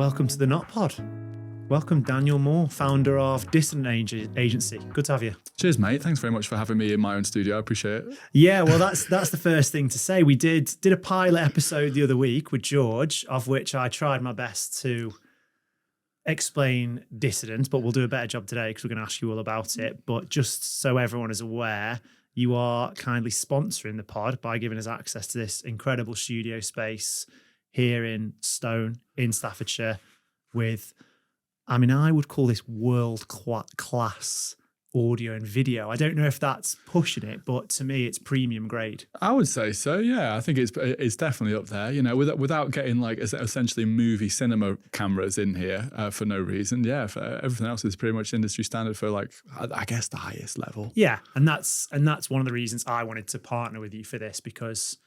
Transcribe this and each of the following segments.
welcome to the Not Pod. Welcome, Daniel Moore, founder of Dissident Agency. Good to have you. Cheers, mate. Thanks very much for having me in my own studio. I appreciate it. Yeah, well, that's the first thing to say. We did a pilot episode the other week with George, of which I tried my best to explain Dissident, but we'll do a better job today because we're going to ask you all about it. But just so everyone is aware, you are kindly sponsoring the pod by giving us access to this incredible studio space here in Stone, in Staffordshire, with, I mean, I would call this world-class audio and video. I don't know if that's pushing it, but to me, it's premium grade. I would say so, yeah. I think it's definitely up there, you know, without getting like essentially movie cinema cameras in here for no reason. Yeah, for everything else is pretty much industry standard for like, I guess, the highest level. Yeah, and that's one of the reasons I wanted to partner with you for this, because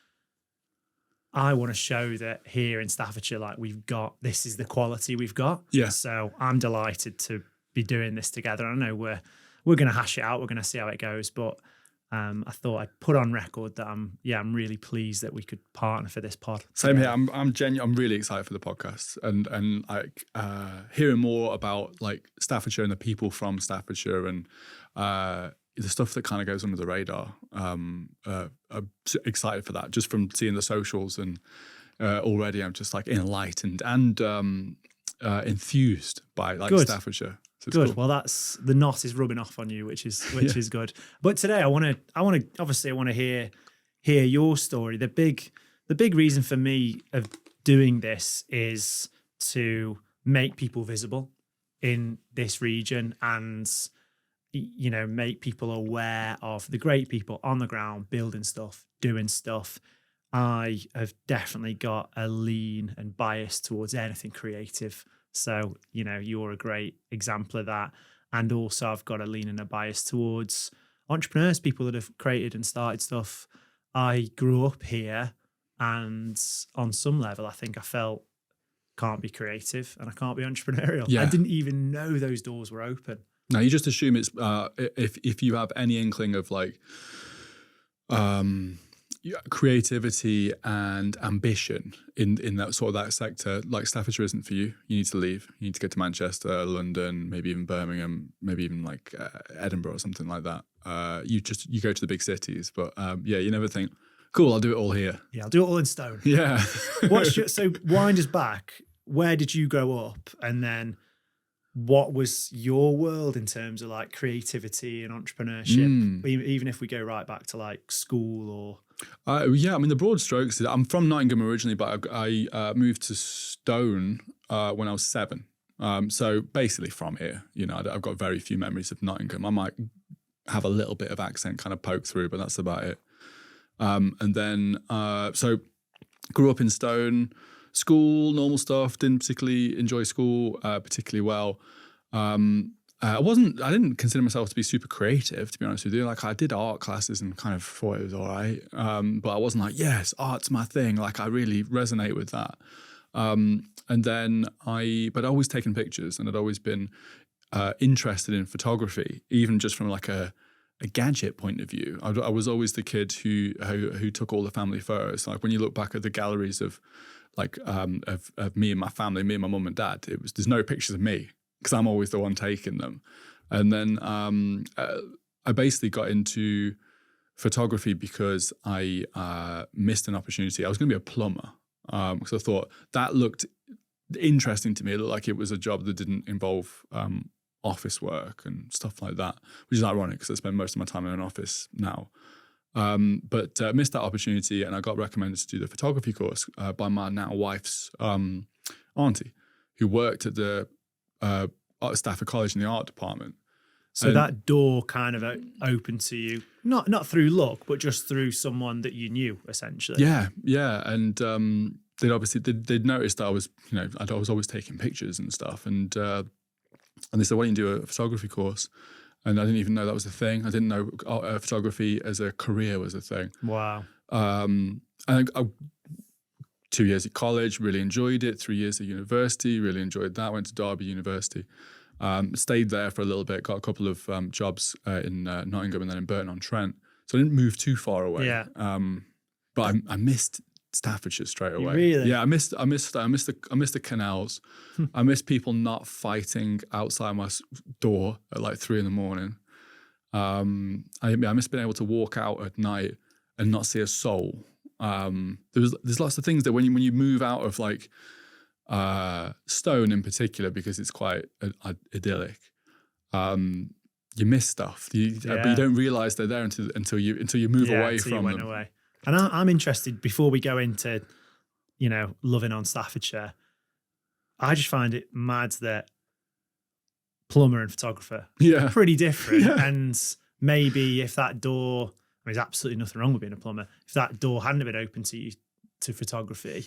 I want to show that here in Staffordshire, like this is the quality we've got. Yeah. So I'm delighted to be doing this together. I know we're going to hash it out. We're going to see how it goes. But I thought I'd put on record that I'm really pleased that we could partner for this pod. Same here. I'm really excited for the podcast and like hearing more about like Staffordshire and the people from Staffordshire and the stuff that kind of goes under the radar. I'm excited for that just from seeing the socials, and already I'm just like enlightened and enthused by like Good. Staffordshire. So Good. cool. Well, that's the knot is rubbing off on you, which is good. But today I want to hear your story. The big reason for me of doing this is to make people visible in this region and, you know, make people aware of the great people on the ground, building stuff, doing stuff. I have definitely got a lean and bias towards anything creative. So, you know, you're a great example of that. And also I've got a lean and a bias towards entrepreneurs, people that have created and started stuff. I grew up here, and on some level, I think I felt can't be creative and I can't be entrepreneurial. Yeah. I didn't even know those doors were open. No, you just assume it's if you have any inkling of like creativity and ambition in that sort of that sector, like Staffordshire isn't for you. You need to leave. You need to go to Manchester, London, maybe even Birmingham, maybe even like Edinburgh or something like that. You go to the big cities, but you never think, cool, I'll do it all here. Yeah, I'll do it all in Stone. Yeah. So wind us back. Where did you grow up, and then what was your world in terms of like creativity and entrepreneurship? Even if we go right back to like school or. I mean, the broad strokes. I'm from Nottingham originally, but I moved to Stone when I was 7. So basically from here, you know, I've got very few memories of Nottingham. I might have a little bit of accent kind of poke through, but that's about it. And then, so grew up in Stone. School, normal stuff. Didn't particularly enjoy school particularly well. I didn't consider myself to be super creative, to be honest with you. Like I did art classes and kind of thought it was all right. But I wasn't like, yes, art's my thing. Like I really resonate with that. And then but I'd always taken pictures, and I'd always been interested in photography, even just from like a gadget point of view. I was always the kid who took all the family photos. Like when you look back at the galleries of like of me and my family, me and my mum and dad, there's no pictures of me because I'm always the one taking them. And then I basically got into photography because I missed an opportunity. I was going to be a plumber because I thought that looked interesting to me. It looked like it was a job that didn't involve office work and stuff like that, which is ironic because I spend most of my time in an office now. But missed that opportunity, and I got recommended to do the photography course by my now wife's auntie, who worked at the Stafford College in the art department. So that door kind of opened to you, not through luck, but just through someone that you knew, essentially. Yeah, and they'd noticed that I was always taking pictures and stuff, and they said, why don't you do a photography course? And I didn't even know that was a thing. I didn't know photography as a career was a thing. Wow. And I 2 years at college, really enjoyed it. 3 years at university, really enjoyed that. Went to Derby University. Stayed there for a little bit, got a couple of jobs in Nottingham and then in Burton-on-Trent. So I didn't move too far away. Yeah. But I missed Staffordshire straight away. Really? Yeah, I missed the canals. I miss people not fighting outside my door at like 3 a.m. I miss being able to walk out at night and not see a soul. There's lots of things that when you move out of like Stone in particular, because it's quite idyllic, you miss stuff. But you don't realise they're there until you move away from them. Away. And I'm interested, before we go into, loving on Staffordshire, I just find it mad that plumber and photographer are pretty different. And maybe if that door, there's absolutely nothing wrong with being a plumber, if that door hadn't been open to you to photography,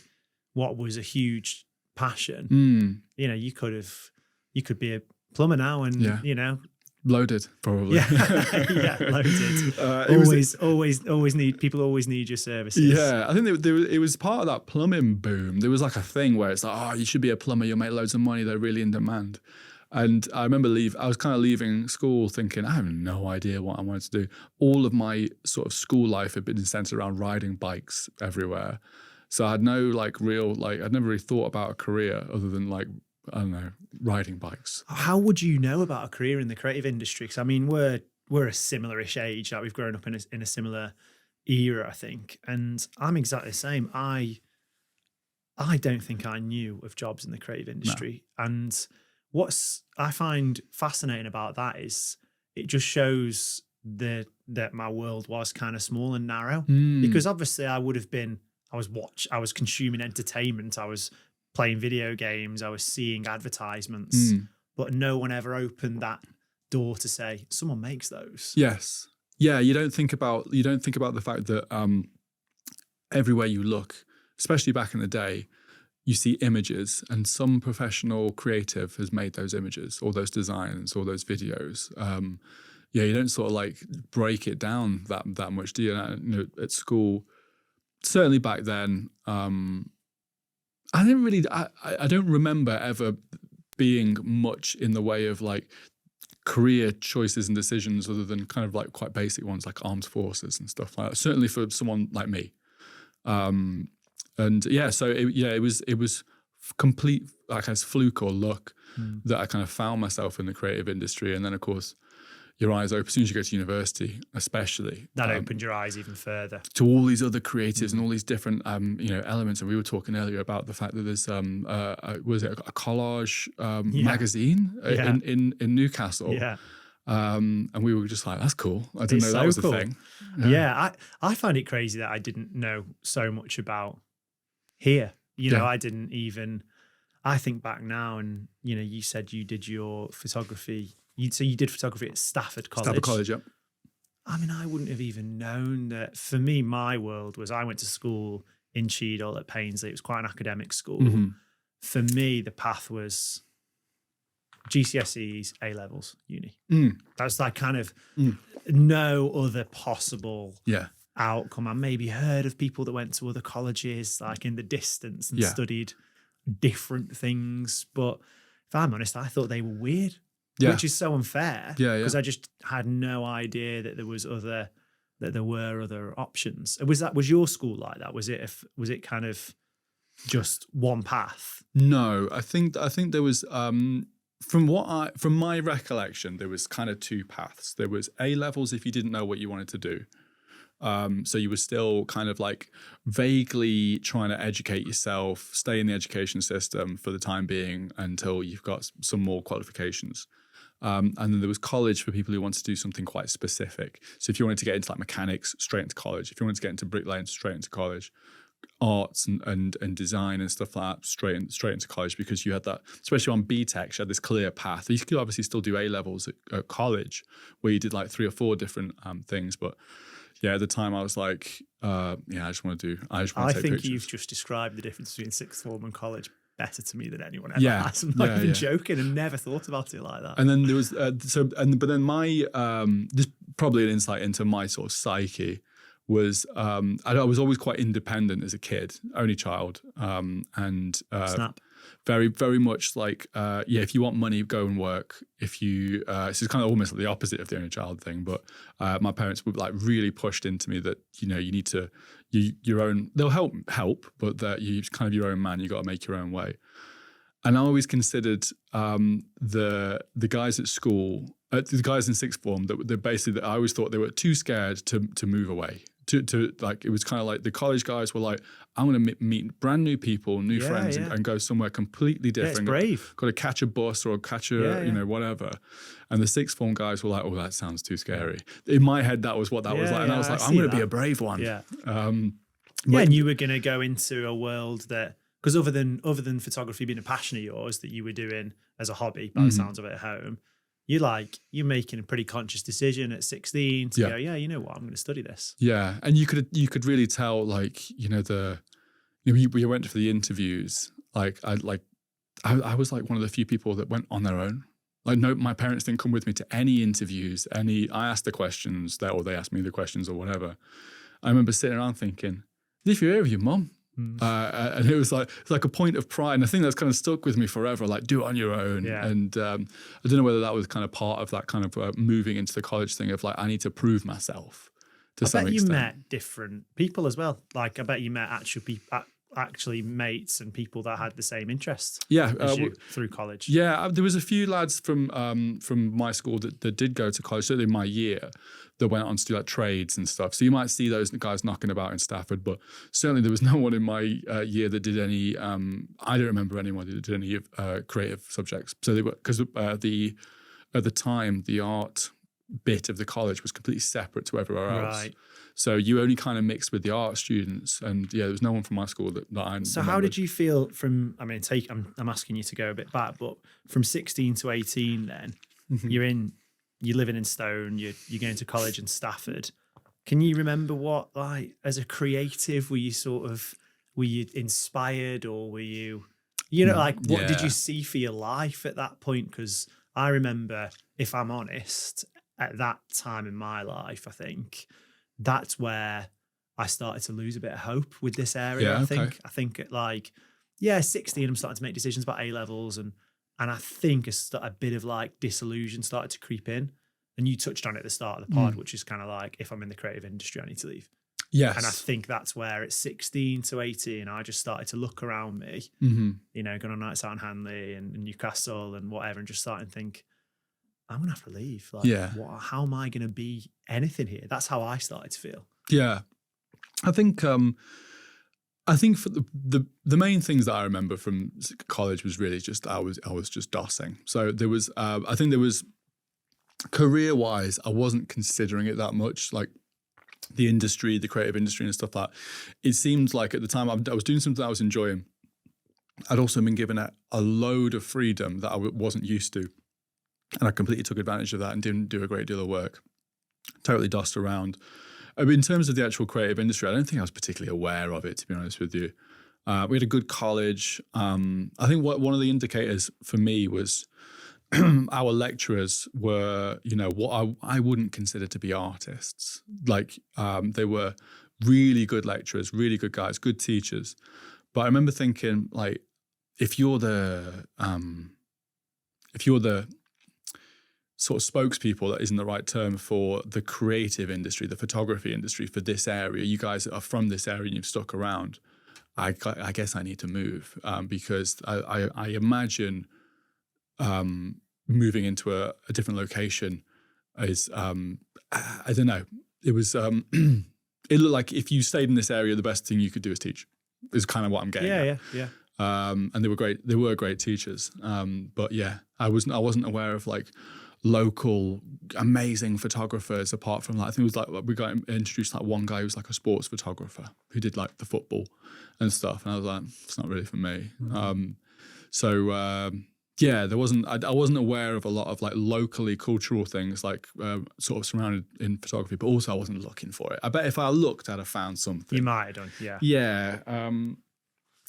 what was a huge passion, you could be a plumber now and, loaded, probably. Loaded. People always need your services. Yeah, I think it was part of that plumbing boom. There was like a thing where it's like, oh, you should be a plumber, you'll make loads of money, they're really in demand. And I remember I was kind of leaving school thinking, I have no idea what I wanted to do. All of my sort of school life had been centered around riding bikes everywhere. So I had no like real, I'd never really thought about a career other than like, I don't know, riding bikes. How would you know about a career in the creative industry? Because I mean, we're a similar-ish age. Like, we've grown up in a similar era, I think, and I'm exactly the same. I don't think I knew of jobs in the creative industry, and what I find fascinating about that is it just shows that my world was kind of small and narrow. Because obviously I was consuming entertainment, I was playing video games, I was seeing advertisements, but no one ever opened that door to say someone makes those. Yes. Yeah, you don't think about the fact that everywhere you look, especially back in the day, you see images, and some professional creative has made those images or those designs or those videos. You don't sort of like break it down that much, do you? At school, certainly back then, I don't remember ever being much in the way of like career choices and decisions other than kind of like quite basic ones like armed forces and stuff like that. Certainly for someone like me. So it was complete, like, kind of fluke or luck that I kind of found myself in the creative industry. And then of course, your eyes open as soon as you go to university, especially. That opened your eyes even further to all these other creatives and all these different, elements. And we were talking earlier about the fact that there's, was it a collage magazine in Newcastle? Yeah. And we were just like, that's cool. I didn't know that was a thing. Yeah, I find it crazy that I didn't know so much about here. I didn't even. I think back now, and you said you did your photography. So you did photography at Stafford College. Stafford College, yeah. I mean, I wouldn't have even known that. For me, my world was, I went to school in Cheadle at Paisley. It was quite an academic school. For me, the path was GCSEs, A-levels, uni. That's like kind of no other possible outcome. I maybe heard of people that went to other colleges, like in the distance, and studied different things. But if I'm honest, I thought they were weird. Which is so unfair, because I just had no idea that there were other options. Was your school like that? Was it kind of just one path? No, I think there was from my recollection, there was kind of two paths. There was A levels if you didn't know what you wanted to do. So you were still kind of like vaguely trying to educate yourself, stay in the education system for the time being until you've got some more qualifications. And then there was college for people who wanted to do something quite specific. So if you wanted to get into like mechanics, straight into college. If you wanted to get into bricklaying, straight into college. Arts and design and stuff like that, straight into college, because you had that, especially on BTEC, you had this clear path. You could obviously still do A-levels at college, where you did like 3 or 4 different things. But yeah, at the time I was like, I just want to take pictures. I think you've just described the difference between sixth form and college better to me than anyone ever has. I'm not even joking, and never thought about it like that. And then there was but then my this probably an insight into my sort of psyche was I was always quite independent as a kid, only child, and Snap. very, very much like, if you want money, go and work. If you, this is kind of almost like the opposite of the only child thing, but my parents were like really pushed into me that, you need to, your own, they'll help, but that you kind of your own man, you got to make your own way. And I always considered the guys at school, the guys in sixth form, that basically, that I always thought they were too scared to move away. To like, it was kind of like the college guys were like, I'm going to meet brand new people, new friends, and go somewhere completely different. Yeah, it's brave. Got to catch a bus or catch a, whatever. And the sixth form guys were like, oh, that sounds too scary. In my head, that was what that was like. And I was like, I'm going to be a brave one. Yeah. And you were going to go into a world that, because other than photography being a passion of yours that you were doing as a hobby, by the sounds of it at home, you're making a pretty conscious decision at 16 to go, you know what, I'm going to study this. Yeah, and you could really tell, like, we went for the interviews. I was like one of the few people that went on their own. Like, no, my parents didn't come with me to any interviews. I asked the questions or they asked me the questions or whatever. I remember sitting around thinking, if you're here with your mum. And it was like a point of pride. And I think that's kind of stuck with me forever, like, do it on your own. Yeah. And I don't know whether that was kind of part of that kind of moving into the college thing of like, I need to prove myself to some extent. I bet you met different people as well. Like, I bet you met actually mates and people that had the same interests as you through college. Yeah, there was a few lads from my school that did go to college, certainly in my year, that went on to do like trades and stuff. So you might see those guys knocking about in Stafford, but certainly there was no one in my year that did any, I don't remember anyone that did any creative subjects. So they were, because at the time, the art bit of the college was completely separate to everywhere else. Right. So you only kind of mixed with the art students, and there was no one from my school that I. So how did you feel from? I mean, I'm asking you to go a bit back, but from 16 to 18, then you're living in Stone, you're going to college in Stafford. Can you remember what, like, as a creative, were you inspired, or were you like, what did you see for your life at that point? Because I remember, if I'm honest, at that time in my life, I think that's where I started to lose a bit of hope with this area. I think at 16, I'm starting to make decisions about A-levels, and I think a bit of like disillusion started to creep in. And you touched on it at the start of the pod, which is kind of like, if I'm in the creative industry, I need to leave. Yes. And I think that's where at 16 to 18, I just started to look around me, going on nights out in Hanley and Newcastle and whatever, and just starting to think, I'm going to have to leave. Like, how am I going to be anything here? That's how I started to feel. Yeah. I think for the main things that I remember from college was really just, I was just dossing. So there was, I think there was, career-wise, I wasn't considering it that much, like the industry, the creative industry and stuff like that. It seemed like at the time I was doing something I was enjoying. I'd also been given a load of freedom that I wasn't used to. And I completely took advantage of that and didn't do a great deal of work. Totally dossed around. I mean, in terms of the actual creative industry, I don't think I was particularly aware of it, to be honest with you. We had a good college. I think one of the indicators for me was our lecturers were, what I wouldn't consider to be artists. Like, they were really good lecturers, really good guys, good teachers. But I remember thinking, like, if you're the sort of spokespeople, that isn't the right term, for the creative industry, the photography industry for this area, you guys are from this area and you've stuck around, I guess I need to move, because I imagine moving into a different location is, I don't know, it was, it looked like if you stayed in this area, the best thing you could do is teach, is kind of what I'm getting at. Yeah. And they were great teachers. But yeah, I wasn't aware of like local amazing photographers apart from, like, I think it was like we got introduced like one guy who was like a sports photographer who did like the football and stuff, and I was like, it's not really for me. Yeah, I wasn't aware of a lot of like locally cultural things like sort of surrounded in photography, but also I wasn't looking for it. I bet if I looked, I'd have found something. You might have done, yeah. Yeah.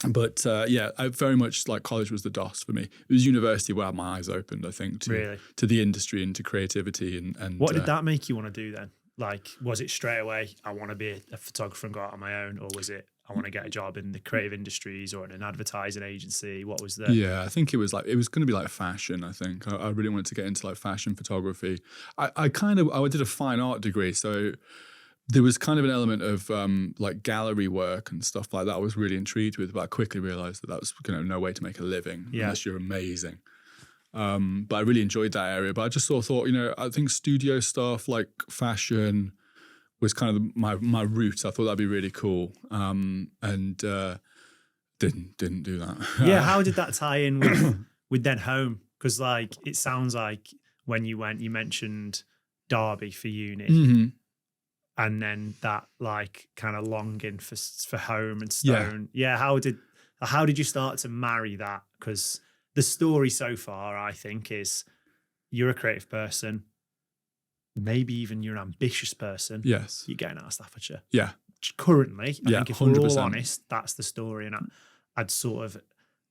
But I very much, like, college was the DOS for me. It was university where my eyes opened, I think, to the industry and to creativity. And what did that make you want to do then? Like, was it straight away, I want to be a photographer and go out on my own, or was it, I want to get a job in the creative industries or in an advertising agency? What was the... Yeah, I think it was going to be like fashion. I think I really wanted to get into like fashion photography. I did a fine art degree, so there was kind of an element of like gallery work and stuff like that I was really intrigued with, but I quickly realized that was no way to make a living unless you're amazing. But I really enjoyed that area. But I just sort of thought, I think studio stuff like fashion was kind of my route. I thought that'd be really cool. And didn't do that. Yeah, how did that tie in with then home? Because like it sounds like when you went, you mentioned Derby for uni. Mm-hmm. And then that like kind of longing for home and Stone. Yeah. How did you start to marry that? Because the story so far, I think, is you're a creative person. Maybe even you're an ambitious person. Yes. You're getting out of Staffordshire. Yeah. Currently, I think if 100%. We're all honest, that's the story. And I'd sort of,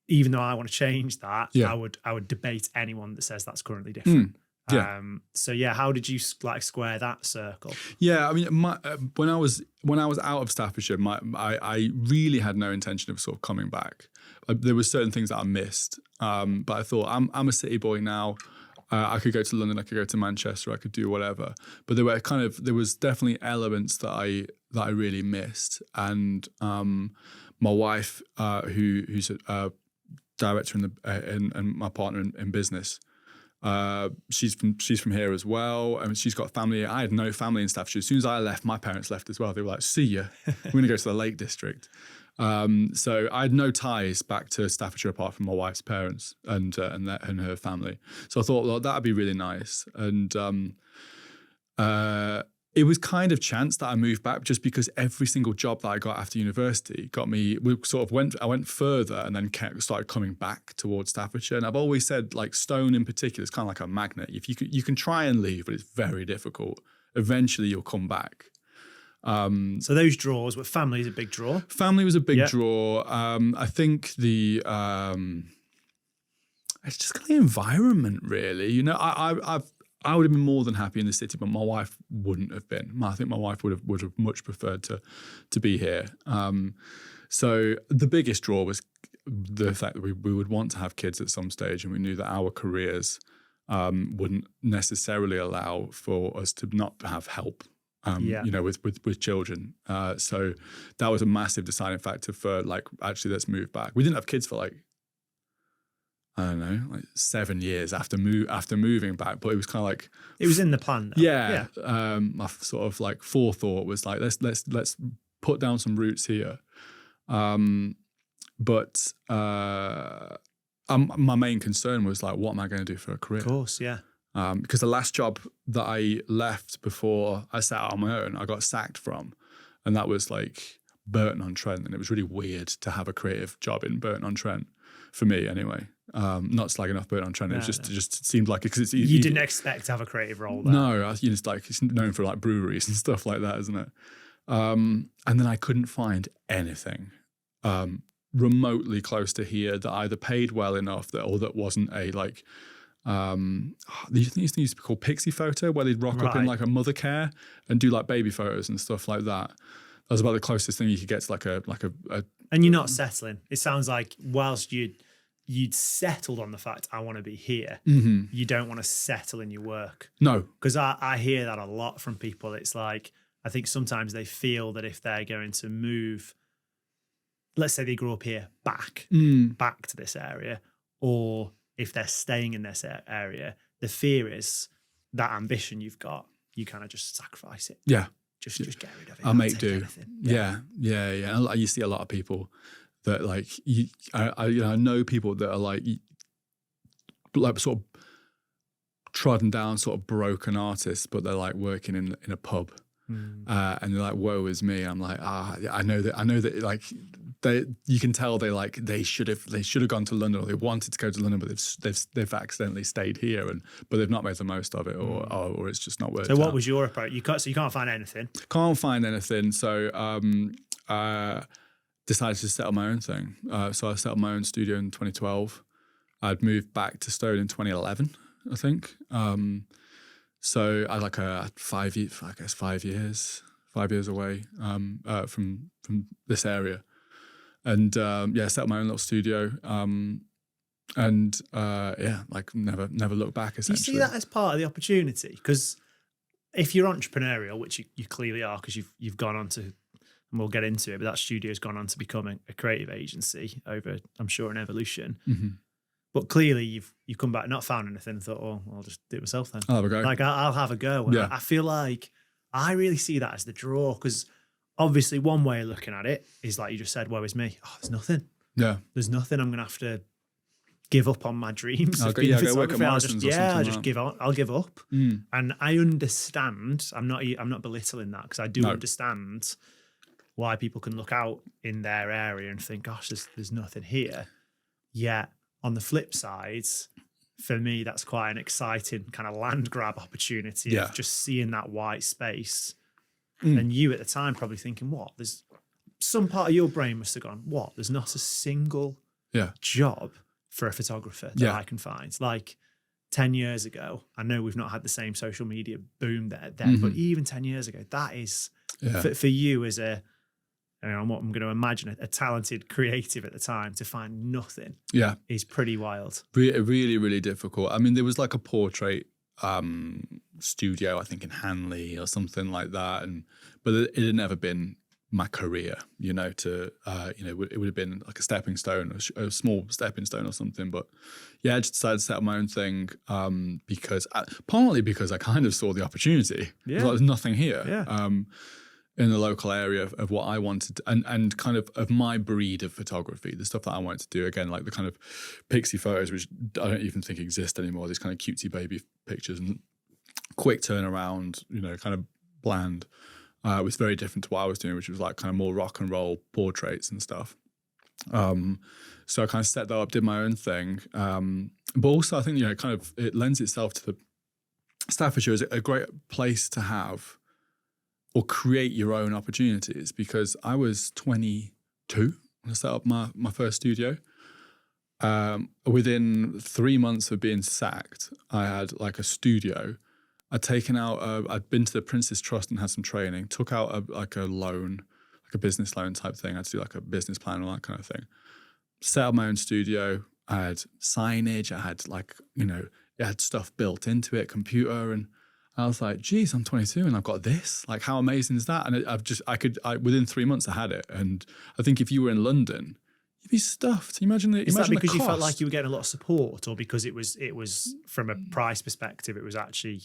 even though I want to change that, I would debate anyone that says that's currently different. Yeah. So yeah, how did you like square that circle? Yeah, I mean, when I was out of Staffordshire, I really had no intention of sort of coming back. There were certain things that I missed, but I thought I'm a city boy now. I could go to London, I could go to Manchester, I could do whatever. But there was definitely elements that I really missed, and my wife, who's a director and my partner in business. She's from here as well. I mean, she's got family. I had no family in Staffordshire. As soon as I left, my parents left as well. They were like, "See ya, we're going to go to the Lake District." So I had no ties back to Staffordshire apart from my wife's parents and her family. So I thought, well, that'd be really nice. And it was kind of chance that I moved back just because every single job that I got after university got me. I went further and then started coming back towards Staffordshire. And I've always said, like Stone in particular is kind of like a magnet. If you can try and leave, but it's very difficult. Eventually, you'll come back. So those draws, but family is a big draw. Family was a big draw. I think it's just kind of the environment, really. I would have been more than happy in the city, but my wife wouldn't have been. I think my wife would have much preferred to be here. So the biggest draw was the fact that we would want to have kids at some stage, and we knew that our careers wouldn't necessarily allow for us to not have help. With children. So that was a massive deciding factor for actually let's move back. We didn't have kids for I don't know, 7 years after moving back, but it was kind of like it was in the plan. Though. Yeah. My sort of forethought was let's put down some roots here. But my main concern was what am I going to do for a career? Of course, yeah. Because the last job that I left before I set out on my own, I got sacked from, and that was Burton-on-Trent, and it was really weird to have a creative job in Burton-on-Trent for me, anyway. Not slagging off Burton-on-Trent, it just seemed like because it's you didn't expect to have a creative role there. No, it's known for breweries and stuff like that, isn't it? And then I couldn't find anything remotely close to here that either paid well enough or that wasn't a these things used to be called Pixie Photo, where they'd rock up in a mother care and do baby photos and stuff like that. That was about the closest thing you could get to a. And you're not settling. It sounds like whilst you'd settled on the fact I want to be here, you don't want to settle in your work. No, because I hear that a lot from people. It's I think sometimes they feel that if they're going to move, let's say they grew up here, back to this area, or if they're staying in this area, the fear is that ambition you've got, you kind of just sacrifice it. Yeah. Just get rid of it. I'll make do. Yeah. And you see a lot of people that I know people that are sort of trodden down, sort of broken artists, but they're working in a pub. And they're like, woe is me. I'm like, I know that you can tell they should have gone to London, or they wanted to go to London, but they've accidentally stayed here, but they've not made the most of it, or it's just not worth it. So what was your approach? You can't find anything. Can't find anything. So decided to set up my own thing. So I set up my own studio in 2012. I'd moved back to Stone in 2011, I think. So I had 5 years away from this area. and set up my own little studio. Like never look back. Do you Essentially, see that as part of the opportunity? Because if you're entrepreneurial, which you clearly are, because you've gone on to, and we'll get into it, but that studio's gone on to become a creative agency over, I'm sure, an evolution. Mm-hmm. But clearly, you've come back, not found anything, and thought, oh, I'll just do it myself then. I'll have a go. Like I'll have a go. And Yeah. I feel like I really see that as the draw, because obviously one way of looking at it is like you just said, woe is me. Oh, there's nothing. Yeah. There's nothing. I'm gonna have to give up on my dreams. I'll of go being a work at photographer. Morrison's or something I'll like just that. give up. I'll give up. Mm. And I understand. I'm not belittling that, because I do understand why people can look out in their area and think, gosh, there's nothing here. Yet on the flip side, for me, that's quite an exciting kind of land grab opportunity of just seeing that white space. And you at the time probably thinking, what? There's some part of your brain must have gone, what? There's not a single job for a photographer that I can find. Like 10 years ago, I know we've not had the same social media boom there, but even 10 years ago, that is for you as I'm going to imagine a talented creative at the time, to find nothing is pretty wild. Really, really difficult. I mean, there was like a portrait studio, I think in Hanley or something like that, but it had never been my career, it would have been like a stepping stone, a small stepping stone or something. But I just decided to set up my own thing partly because I kind of saw the opportunity. Like, there's nothing here in the local area of what I wanted and kind of my breed of photography, the stuff that I wanted to do. Again, like the kind of pixie photos, which I don't even think exist anymore. These kind of cutesy baby pictures and quick turnaround, kind of bland. Was very different to what I was doing, which was like kind of more rock and roll portraits and stuff. So I kind of set that up, did my own thing. But also I think, it lends itself to Staffordshire is a great place to have or create your own opportunities, because I was 22 when I set up my first studio. Within 3 months of being sacked, I had like a studio. I'd been to the Prince's Trust and had some training, took out a loan, like a business loan type thing. I had to do like a business plan and all that kind of thing. Set up my own studio. I had signage. I had it had stuff built into it, computer. And I was like, geez, I'm 22 and I've got this. Like, how amazing is that? And within 3 months I had it. And I think if you were in London, you'd be stuffed. Imagine Is that because you felt cost. like you were getting a lot of support, or because it was from a price perspective, it was actually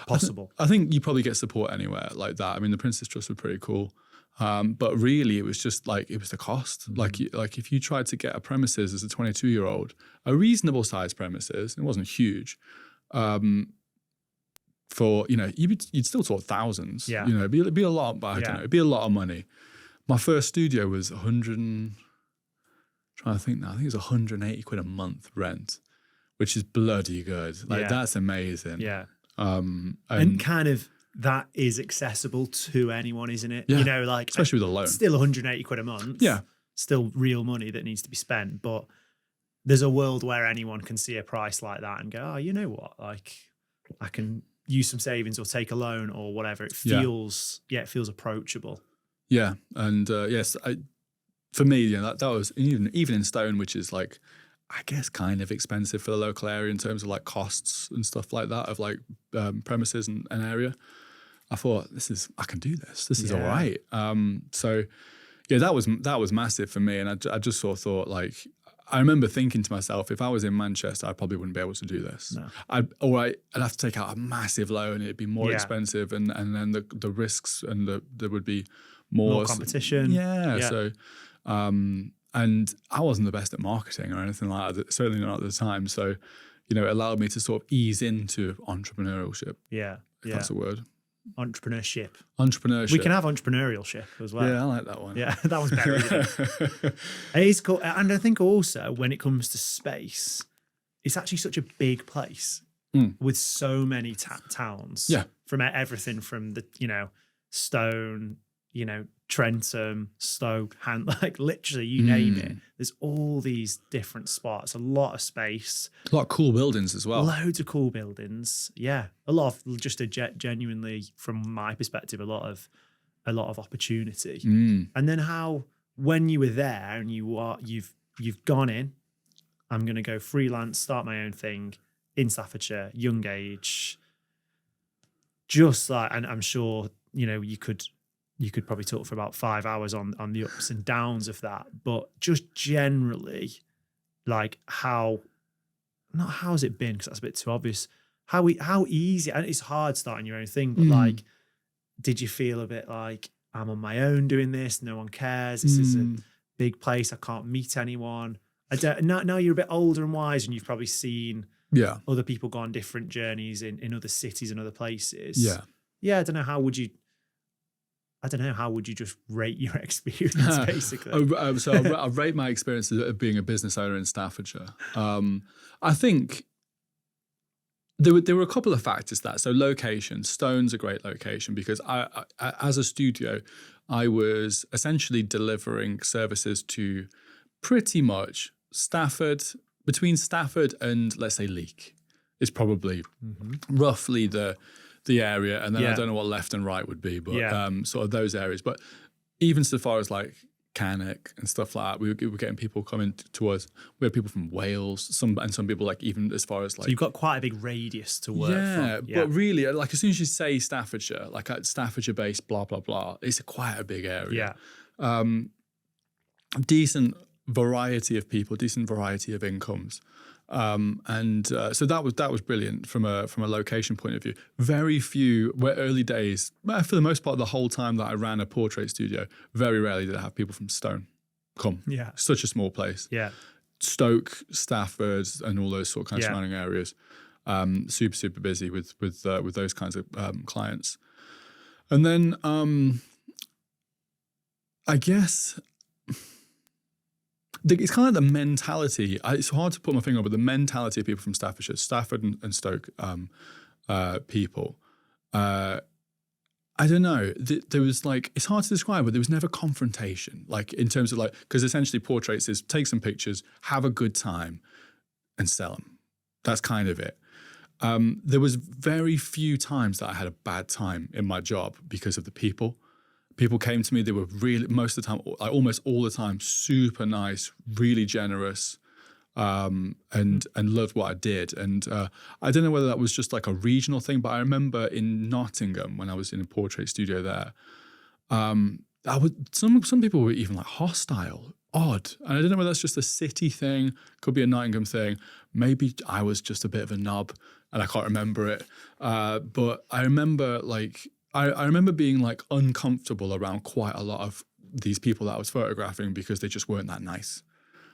possible? I think you probably get support anywhere like that. I mean, the Prince's Trust were pretty cool. But really it was just like, it was the cost. Mm-hmm. Like if you tried to get a premises as a 22-year-old, a reasonable sized premises, it wasn't huge, for, you'd still talk thousands. Yeah. It'd be a lot, but I don't know, it'd be a lot of money. My first studio was trying to think now, I think it was 180 quid a month rent, which is bloody good. Like, that's amazing. Yeah. And kind of that is accessible to anyone, isn't it? Yeah. Like, especially with a loan. Still 180 quid a month. Yeah. Still real money that needs to be spent. But there's a world where anyone can see a price like that and go, oh, you know what? Like, I can use some savings or take a loan or whatever. It feels, it feels approachable. Yeah. And yes, for me, that was even in Stone, which is like, I guess kind of expensive for the local area in terms of like costs and stuff like that of like premises and area. I thought, I can do this. This is all right. So yeah, that was massive for me. And I just sort of thought, like, I remember thinking to myself, if I was in Manchester, I probably wouldn't be able to do this. No. I'd have to take out a massive loan. It'd be more expensive, and then the risks, and there would be more competition. Yeah. So, and I wasn't the best at marketing or anything like that, certainly not at the time. So, it allowed me to sort of ease into entrepreneurship. Yeah. If that's a word. Entrepreneurship. We can have entrepreneurship as well. Yeah, I like that one. Yeah, that one's better. It is cool. And I think also when it comes to space, it's actually such a big place with so many towns. Yeah. From everything from the, Stone, Trentham, Stoke, like literally you name it. There's all these different spots, a lot of space. A lot of cool buildings as well. Loads of cool buildings. Yeah. A lot of just genuinely, from my perspective, a lot of opportunity. And then how when you were there and you've gone in, I'm going to go freelance, start my own thing in Staffordshire, young age, just like, and I'm sure, you know, you could probably talk for about 5 hours on the ups and downs of that, but just generally, like how's it been? Because that's a bit too obvious. How easy, and it's hard starting your own thing, but like, did you feel a bit like, I'm on my own doing this, no one cares, this is a big place, I can't meet anyone? Now you're a bit older and wise, and you've probably seen other people go on different journeys in other cities and other places. I don't know, how would you just rate your experience, basically? So I rate my experience of being a business owner in Staffordshire. I think there were a couple of factors to that. So location, Stone's a great location because I as a studio, I was essentially delivering services to pretty much between Stafford and, let's say, Leek is probably roughly the area. And then I don't know what left and right would be, but sort of those areas. But even so far as like Cannock and stuff like that, we were getting people coming to us. We had people from Wales, some people like even as far as like. So you've got quite a big radius to work from. Yeah, but really, like as soon as you say Staffordshire, like Staffordshire based, blah, blah, blah, it's quite a big area. Decent variety of people, decent variety of incomes. So that was brilliant from a location point of view. Very few, early days, for the most part, the whole time that I ran a portrait studio, very rarely did I have people from Stone come. Yeah, such a small place. Yeah, Stoke, Stafford, and all those sort of kind of surrounding areas. Super busy with those kinds of clients. And then I guess. It's kind of the mentality. It's hard to put my finger on, but the mentality of people from Staffordshire, Stafford and Stoke people. I don't know. There was like, it's hard to describe, but there was never confrontation. Like in terms of like, because essentially portraits is take some pictures, have a good time, and sell them. That's kind of it. There was very few times that I had a bad time in my job because of the people. People came to me, they were really, most of the time, like almost all the time, super nice, really generous, and loved what I did. And I don't know whether that was just like a regional thing, but I remember in Nottingham when I was in a portrait studio there, some people were even like hostile, odd. And I don't know whether that's just a city thing, could be a Nottingham thing. Maybe I was just a bit of a knob and I can't remember it. But I remember like, I remember being like uncomfortable around quite a lot of these people that I was photographing because they just weren't that nice.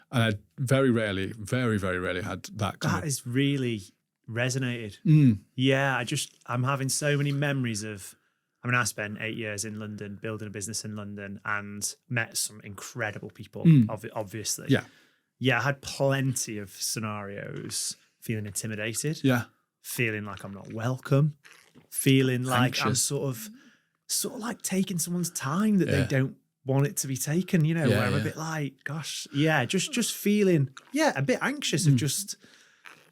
And I very rarely had that kind of... That has really resonated. Yeah, I'm having so many memories of... I mean, I spent 8 years in London, building a business in London and met some incredible people, obviously. Yeah, I had plenty of scenarios feeling intimidated. Feeling like I'm not welcome. Feeling like anxious. I'm sort of like taking someone's time that they don't want it to be taken, you know, where I'm a bit like, gosh, just feeling, a bit anxious of just,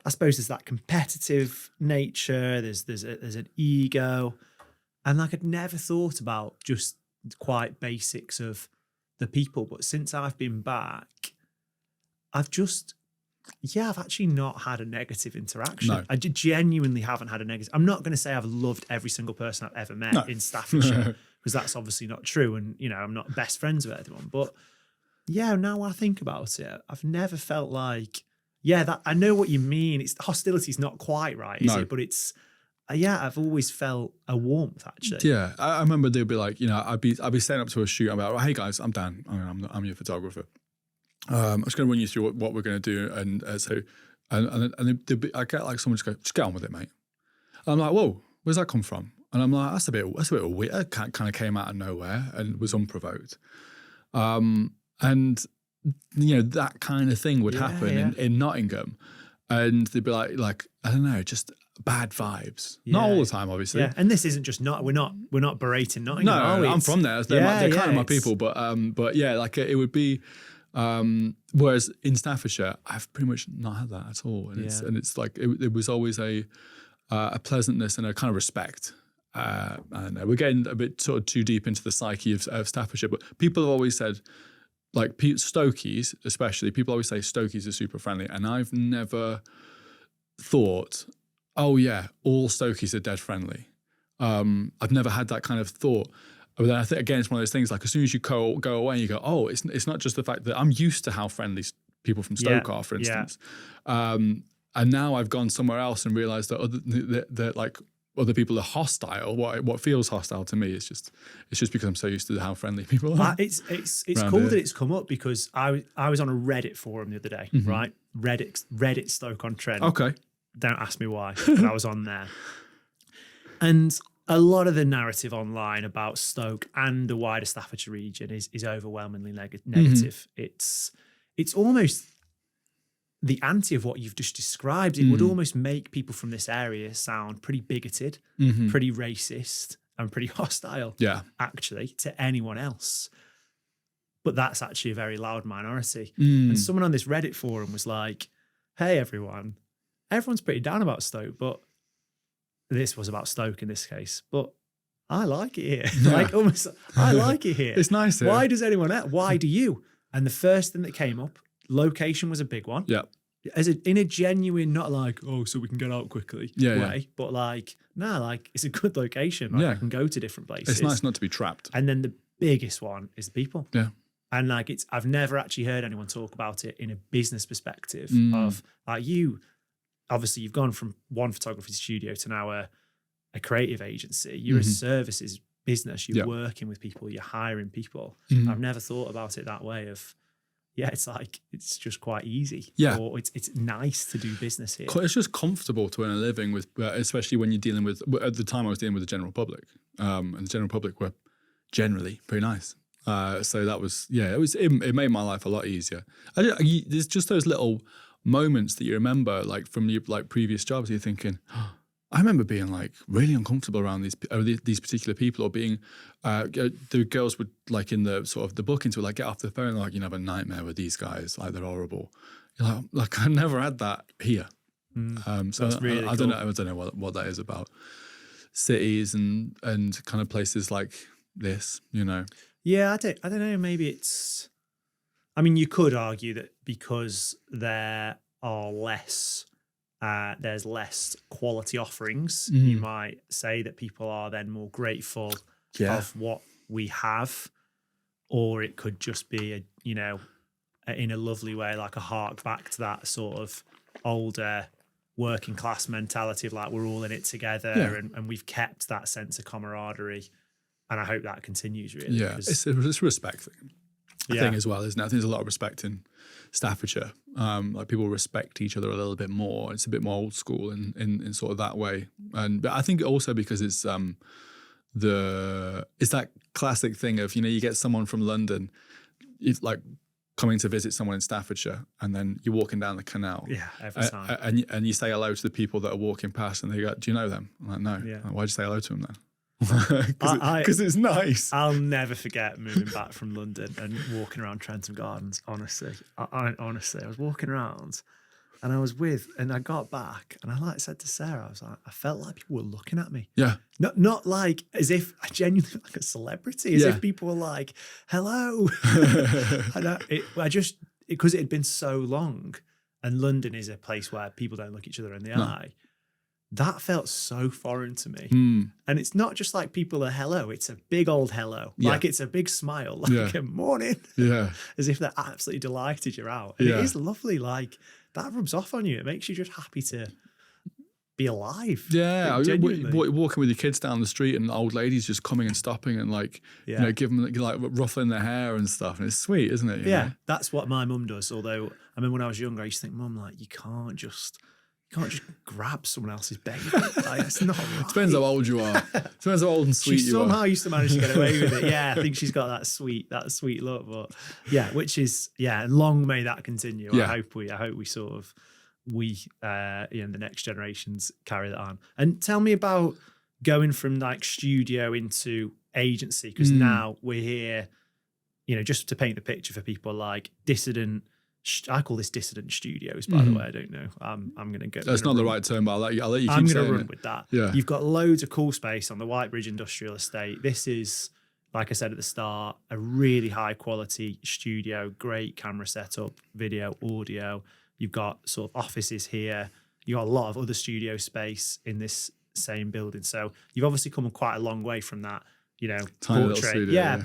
I suppose there's that competitive nature, there's an ego. And like I'd never thought about just quite basics of the people. But since I've been back, I've actually not had a negative interaction. No. I genuinely haven't had a negative. I'm not going to say I've loved every single person I've ever met in Staffordshire, because that's obviously not true. And, you know, I'm not best friends with everyone. But yeah, now I think about it, I've never felt like, that I know what you mean. It's hostility's not quite right, is it? But it's, I've always felt a warmth, actually. Yeah, I remember they'd be like, you know, I'd be setting up to a shoot. I'm like, hey guys, I'm Dan. I'm your photographer. I'm just going to run you through what we're going to do, and I get like someone just get on with it, mate. And I'm like, whoa, where's that come from? And I'm like, that's a bit weird. That kind of came out of nowhere and was unprovoked. And you know, that kind of thing would happen in Nottingham, and they'd be like I don't know, just bad vibes. Not all the time, obviously. Yeah, and this isn't just we're not berating Nottingham. No, I'm from there. They're kind of my people, but yeah, like it would be. Whereas in Staffordshire, I've pretty much not had that at all, and it's like it was always a pleasantness and a kind of respect. I don't know, we're getting a bit sort of too deep into the psyche of Staffordshire, but people have always said like Stokies, especially, people always say Stokies are super friendly. And I've never thought, oh yeah, all Stokies are dead friendly. I've never had that kind of thought. But then I think, again, it's one of those things, like as soon as you go away and you go, oh, it's not just the fact that I'm used to how friendly people from Stoke are, for instance. And now I've gone somewhere else and realized that like other people are hostile. What feels hostile to me is just because I'm so used to how friendly people are. It's cool that it's come up because I was on a Reddit forum the other day, right? Reddit Stoke-on-Trent. Okay. Don't ask me why, but I was on there. And a lot of the narrative online about Stoke and the wider Staffordshire region is overwhelmingly negative. It's almost the anti of what you've just described. It would almost make people from this area sound pretty bigoted, pretty racist, and pretty hostile, actually, to anyone else. But that's actually a very loud minority. And someone on this Reddit forum was like, hey, everyone's pretty down about Stoke, but this was about Stoke in this case, but I like it here. I like it here. It's nice here. Why does anyone else? Why do you? And the first thing that came up, location was a big one. Yeah. In a genuine, not like, oh, so we can get out quickly way, but like, it's a good location. I can go to different places. It's nice not to be trapped. And then the biggest one is the people. Yeah. And like, I've never actually heard anyone talk about it in a business perspective of like obviously you've gone from one photography studio to now a creative agency. You're a services business. You're working with people. You're hiring people. I've never thought about it that way of, it's like, it's just quite easy. Yeah. Or it's nice to do business here. It's just comfortable to earn a living with, especially when you're dealing with, at the time I was dealing with the general public. And the general public were generally pretty nice. So that was, it made my life a lot easier. There's just those little moments that you remember, like from your like previous jobs, you're thinking, I remember being like really uncomfortable around these particular people, or being the girls would like in the sort of the bookings would like get off the phone like, you know, have a nightmare with these guys, like they're horrible. You're like I've never had that here. So that's really I don't know what that is about cities and kind of places like this, you know. Yeah, I don't know. Maybe it's. I mean, you could argue that because there are there's less quality offerings, you might say that people are then more grateful of what we have, or it could just be in a lovely way, like a hark back to that sort of older working class mentality of like we're all in it together, and we've kept that sense of camaraderie, and I hope that continues really. Yeah, it's a respect thing as well, isn't it? I think there's a lot of respect in Staffordshire. Like people respect each other a little bit more. It's a bit more old school in sort of that way. But I think also because it's that classic thing of, you know, you get someone from London, if like coming to visit someone in Staffordshire, and then you're walking down the canal. Yeah, every time. And you say hello to the people that are walking past, and they go, "Do you know them?" I'm like, "No." Yeah. Like, why'd you say hello to them then? Because it's nice. I'll never forget moving back from London and walking around Trentham Gardens. Honestly, I was walking around, and I got back, and I said to Sarah, I was like, I felt like people were looking at me. Yeah. Not like as if I genuinely like a celebrity, as if people were like, hello. Because it had been so long, and London is a place where people don't look each other in the eye. That felt so foreign to me. And it's not just like people are hello, it's a big old hello. Yeah. Like it's a big smile, like a morning. Yeah. As if they're absolutely delighted you're out. And it is lovely. Like that rubs off on you. It makes you just happy to be alive. Yeah. Walking with your kids down the street and old ladies just coming and stopping and like, you know, giving them like ruffling their hair and stuff. And it's sweet, isn't it? You know? That's what my mum does. Although, I mean, when I was younger, I used to think, Mum, like, you can't just grab someone else's baby. Like, it's not right. Depends how old you are. Depends how old and sweet she you are. Somehow used to manage to get away with it. Yeah, I think she's got that sweet look. But yeah, which is long may that continue. Yeah. I hope we sort of the next generations carry that on. And tell me about going from like studio into agency, because now we're here. You know, just to paint the picture for people, like Dissident. I call this Dissident Studios, by the way. I don't know. I'm going to go. That's not the right term, but I'll let you keep saying it. I'm going to run with that. Yeah. You've got loads of cool space on the Whitebridge Industrial Estate. This is like I said at the start, a really high quality studio, great camera setup, video, audio. You've got sort of offices here. You got a lot of other studio space in this same building. So you've obviously come quite a long way from that, Tiny little studio,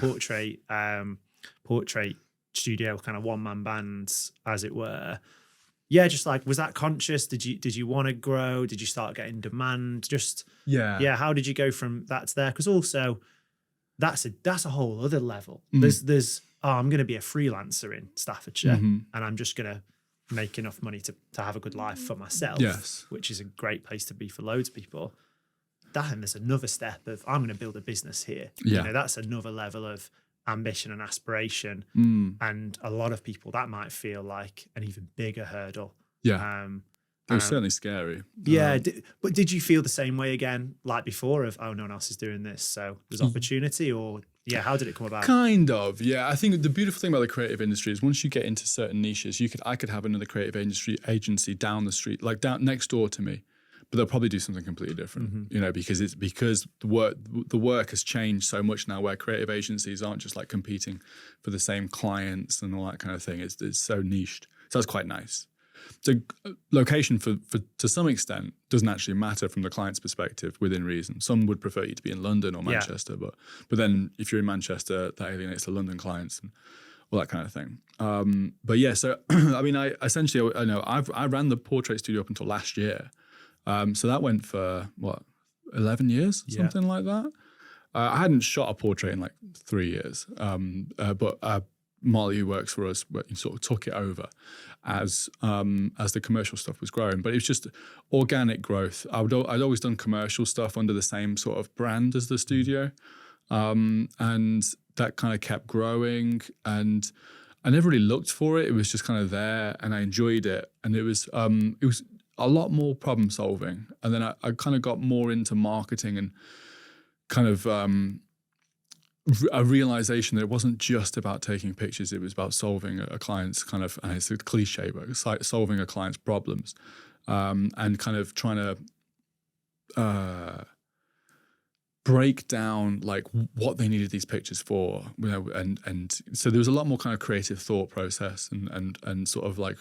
portrait studio, kind of one-man bands, as it were. Yeah, just like, was that conscious? Did you want to grow? Did you start getting demand? How did you go from that to there? Because also that's a whole other level. There's I'm going to be a freelancer in Staffordshire, and I'm just going to make enough money to have a good life for myself, which is a great place to be for loads of people. Then there's another step of, I'm going to build a business here. That's another level of ambition and aspiration. And a lot of people, that might feel like an even bigger hurdle. It was certainly scary. But did you feel the same way again, like before, of, oh, no one else is doing this, so there's opportunity? Or how did it come about? Kind of, I think the beautiful thing about the creative industry is once you get into certain niches, I could have another creative agency down the street, like down next door to me, but they'll probably do something completely different, because the work has changed so much now, where creative agencies aren't just like competing for the same clients and all that kind of thing. It's so niched. So that's quite nice. So location for to some extent doesn't actually matter from the client's perspective, within reason. Some would prefer you to be in London or Manchester, but then if you're in Manchester, that alienates the London clients and all that kind of thing. So I mean, I ran the portrait studio up until last year. So that went for 11 years, something like that. I hadn't shot a portrait in like 3 years, but Molly, who works for us, sort of took it over as the commercial stuff was growing. But it was just organic growth. I'd always done commercial stuff under the same sort of brand as the studio, and that kind of kept growing. And I never really looked for it. It was just kind of there, and I enjoyed it. And it was a lot more problem solving. And then I kind of got more into marketing and kind of a realization that it wasn't just about taking pictures. It was about solving a client's kind of, and it's a cliche, but it's like solving a client's problems, and kind of trying to break down like what they needed these pictures for, and so there was a lot more kind of creative thought process and sort of like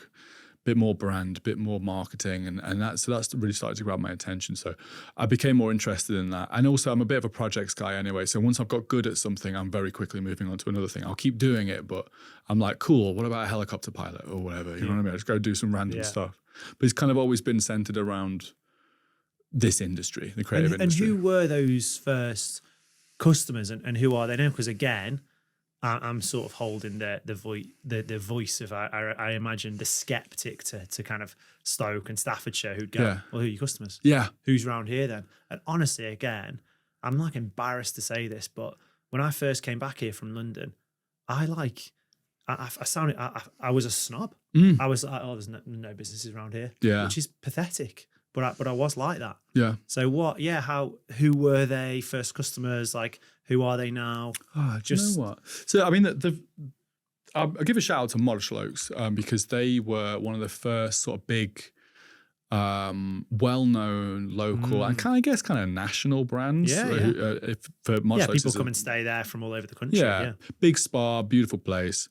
bit more brand, bit more marketing, and that's really started to grab my attention. So I became more interested in that. And also I'm a bit of a projects guy anyway. So once I've got good at something, I'm very quickly moving on to another thing. I'll keep doing it, but I'm like, cool, what about a helicopter pilot or whatever? You know what I mean? I just go do some random stuff. But it's kind of always been centered around this industry, the creative industry. And who were those first customers, and who are they now? Because again, I'm sort of holding the voice of, I imagine, the skeptic to kind of Stoke and Staffordshire, who'd go, well, who are your customers? Yeah. Who's around here then? And honestly, again, I'm like embarrassed to say this, but when I first came back here from London, I was a snob. I was like, oh, there's no businesses around here, which is pathetic. But I was like that. Yeah. So what? Yeah. Who were they? First customers? Like, who are they now? Oh, do you know what? So I mean, I'll give a shout out to Modest Oaks, because they were one of the first sort of big, well-known local and kind of national brands. For Modest Oaks, people come and stay there from all over the country. Yeah. Big spa, beautiful place.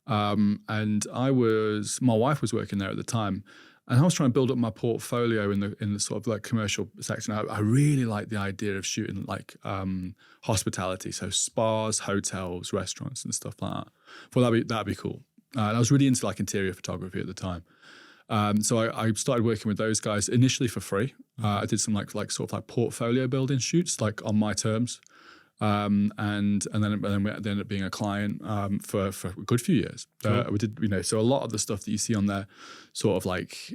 And my wife was working there at the time. And I was trying to build up my portfolio in the sort of like commercial section. I really like the idea of shooting like hospitality, so spas, hotels, restaurants, and stuff like that. Well, that'd be cool. And I was really into like interior photography at the time. So I started working with those guys initially for free. I did some like sort of like portfolio building shoots, like on my terms. And then we ended up being a client for a good few years. We did, so a lot of the stuff that you see on there, sort of like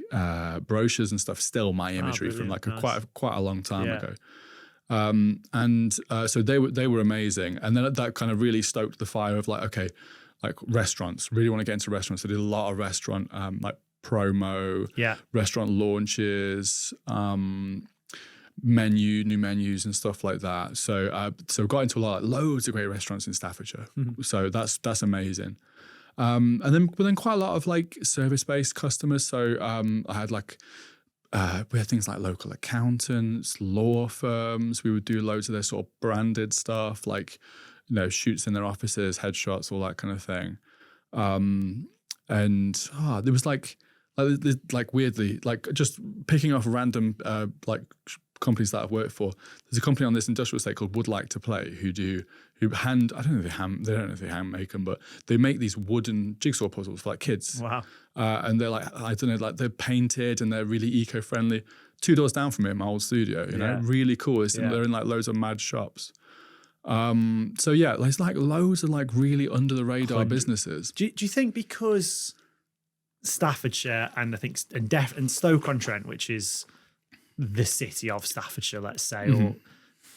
brochures and stuff, still my imagery from like quite a long time ago. So they were amazing, and then that kind of really stoked the fire of like, okay, like restaurants. Really want to get into restaurants. I did a lot of restaurant like promo, restaurant launches. New menus and stuff like that. So got into loads of great restaurants in Staffordshire. So that's amazing. But then quite a lot of like service-based customers. So I had we had things like local accountants, law firms. We would do loads of their sort of branded stuff, like shoots in their offices, headshots, all that kind of thing. And there was like weirdly, like just picking off random companies that I've worked for. There's a company on this industrial estate called Would Like to Play I don't know if they hand make them, but they make these wooden jigsaw puzzles for like kids. Wow. And they're like, I don't know, like they're painted and they're really eco-friendly. 2 doors down from me in my old studio, you know, really cool. They're in like loads of mad shops. So yeah, there's like loads of like really under the radar businesses. Do you think because Staffordshire and I think and Stoke-on-Trent, which is the city of Staffordshire, let's say, or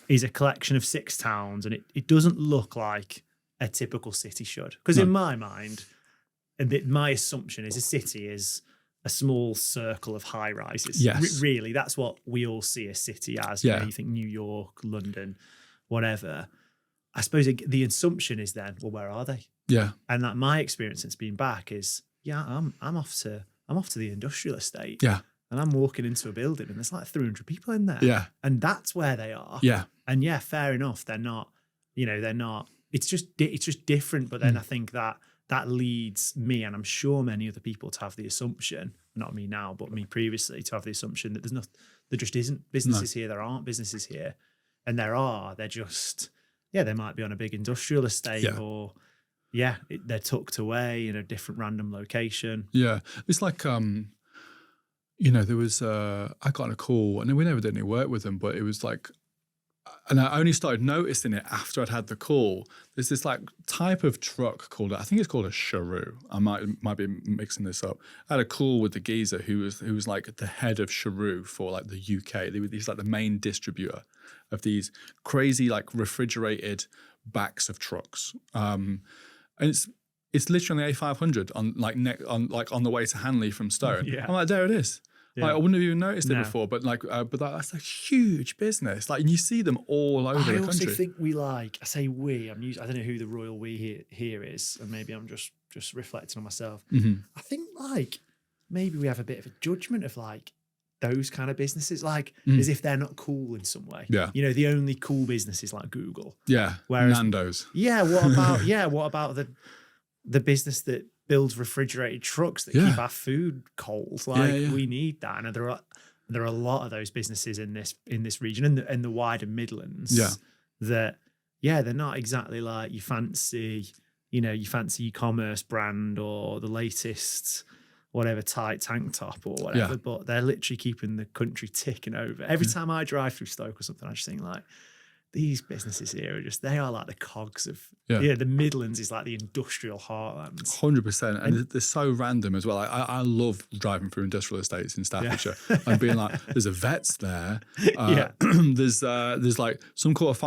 is a collection of 6 towns, and it doesn't look like a typical city should? Because in my mind, my assumption is a city is a small circle of high rises. Yes. Really, that's what we all see a city as. You know, you think New York, London, whatever. I suppose the assumption is then, well, where are they? Yeah. And that my experience since being back is, I'm off to the industrial estate. Yeah. And I'm walking into a building and there's like 300 people in there. Yeah. And that's where they are. Yeah. And yeah, fair enough. They're not, it's just different. But then I think that leads me, and I'm sure many other people, to have the assumption, not me now, but me previously, to have the assumption that there just isn't businesses here. There aren't businesses here. And they're just, they might be on a big industrial estate or they're tucked away in a different random location. Yeah. It's like, there was, I got on a call, and we never did any work with them, but it was like, and I only started noticing it after I'd had the call. There's this like type of truck I think it's called a Charoo. I might be mixing this up. I had a call with the geezer who was like the head of Charoo for like the UK. He's like the main distributor of these crazy like refrigerated backs of trucks. And it's literally on the A500 on the way to Hanley from Stone. Yeah. I'm like, there it is. Yeah. Like, I wouldn't have even noticed it before, but that's a huge business. Like, and you see them all over the country. I also think I don't know who the royal we here is, and maybe I'm just reflecting on myself. Mm-hmm. I think like maybe we have a bit of a judgment of like those kind of businesses, like as if they're not cool in some way. Yeah. The only cool business is like Google. Yeah. Whereas, Nando's. Yeah. What about the business that builds refrigerated trucks that keep our food cold? Like we need that. And there are a lot of those businesses in this region and the wider Midlands. Yeah. That they're not exactly like your fancy e-commerce brand or the latest whatever tight tank top or whatever, but they're literally keeping the country ticking over. Every time I drive through Stoke or something, I just think like, these businesses here they are like the cogs of the Midlands is like the industrial heartland. 100%. And they're so random as well. I love driving through industrial estates in Staffordshire and being like, there's a vet's there. There's like some sort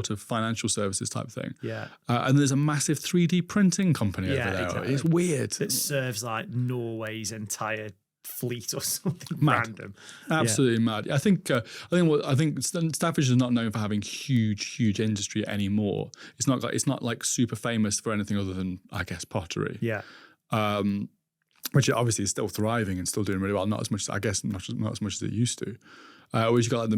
of financial services type thing. Yeah. And there's a massive 3D printing company over there. Exactly. It's weird. That serves like Norway's entire fleet or something random. Absolutely mad. I think Staffordshire is not known for having huge industry anymore. It's not like super famous for anything other than, I guess, pottery. Yeah. Which obviously is still thriving and still doing really well. Not as much as it used to. Whereas you got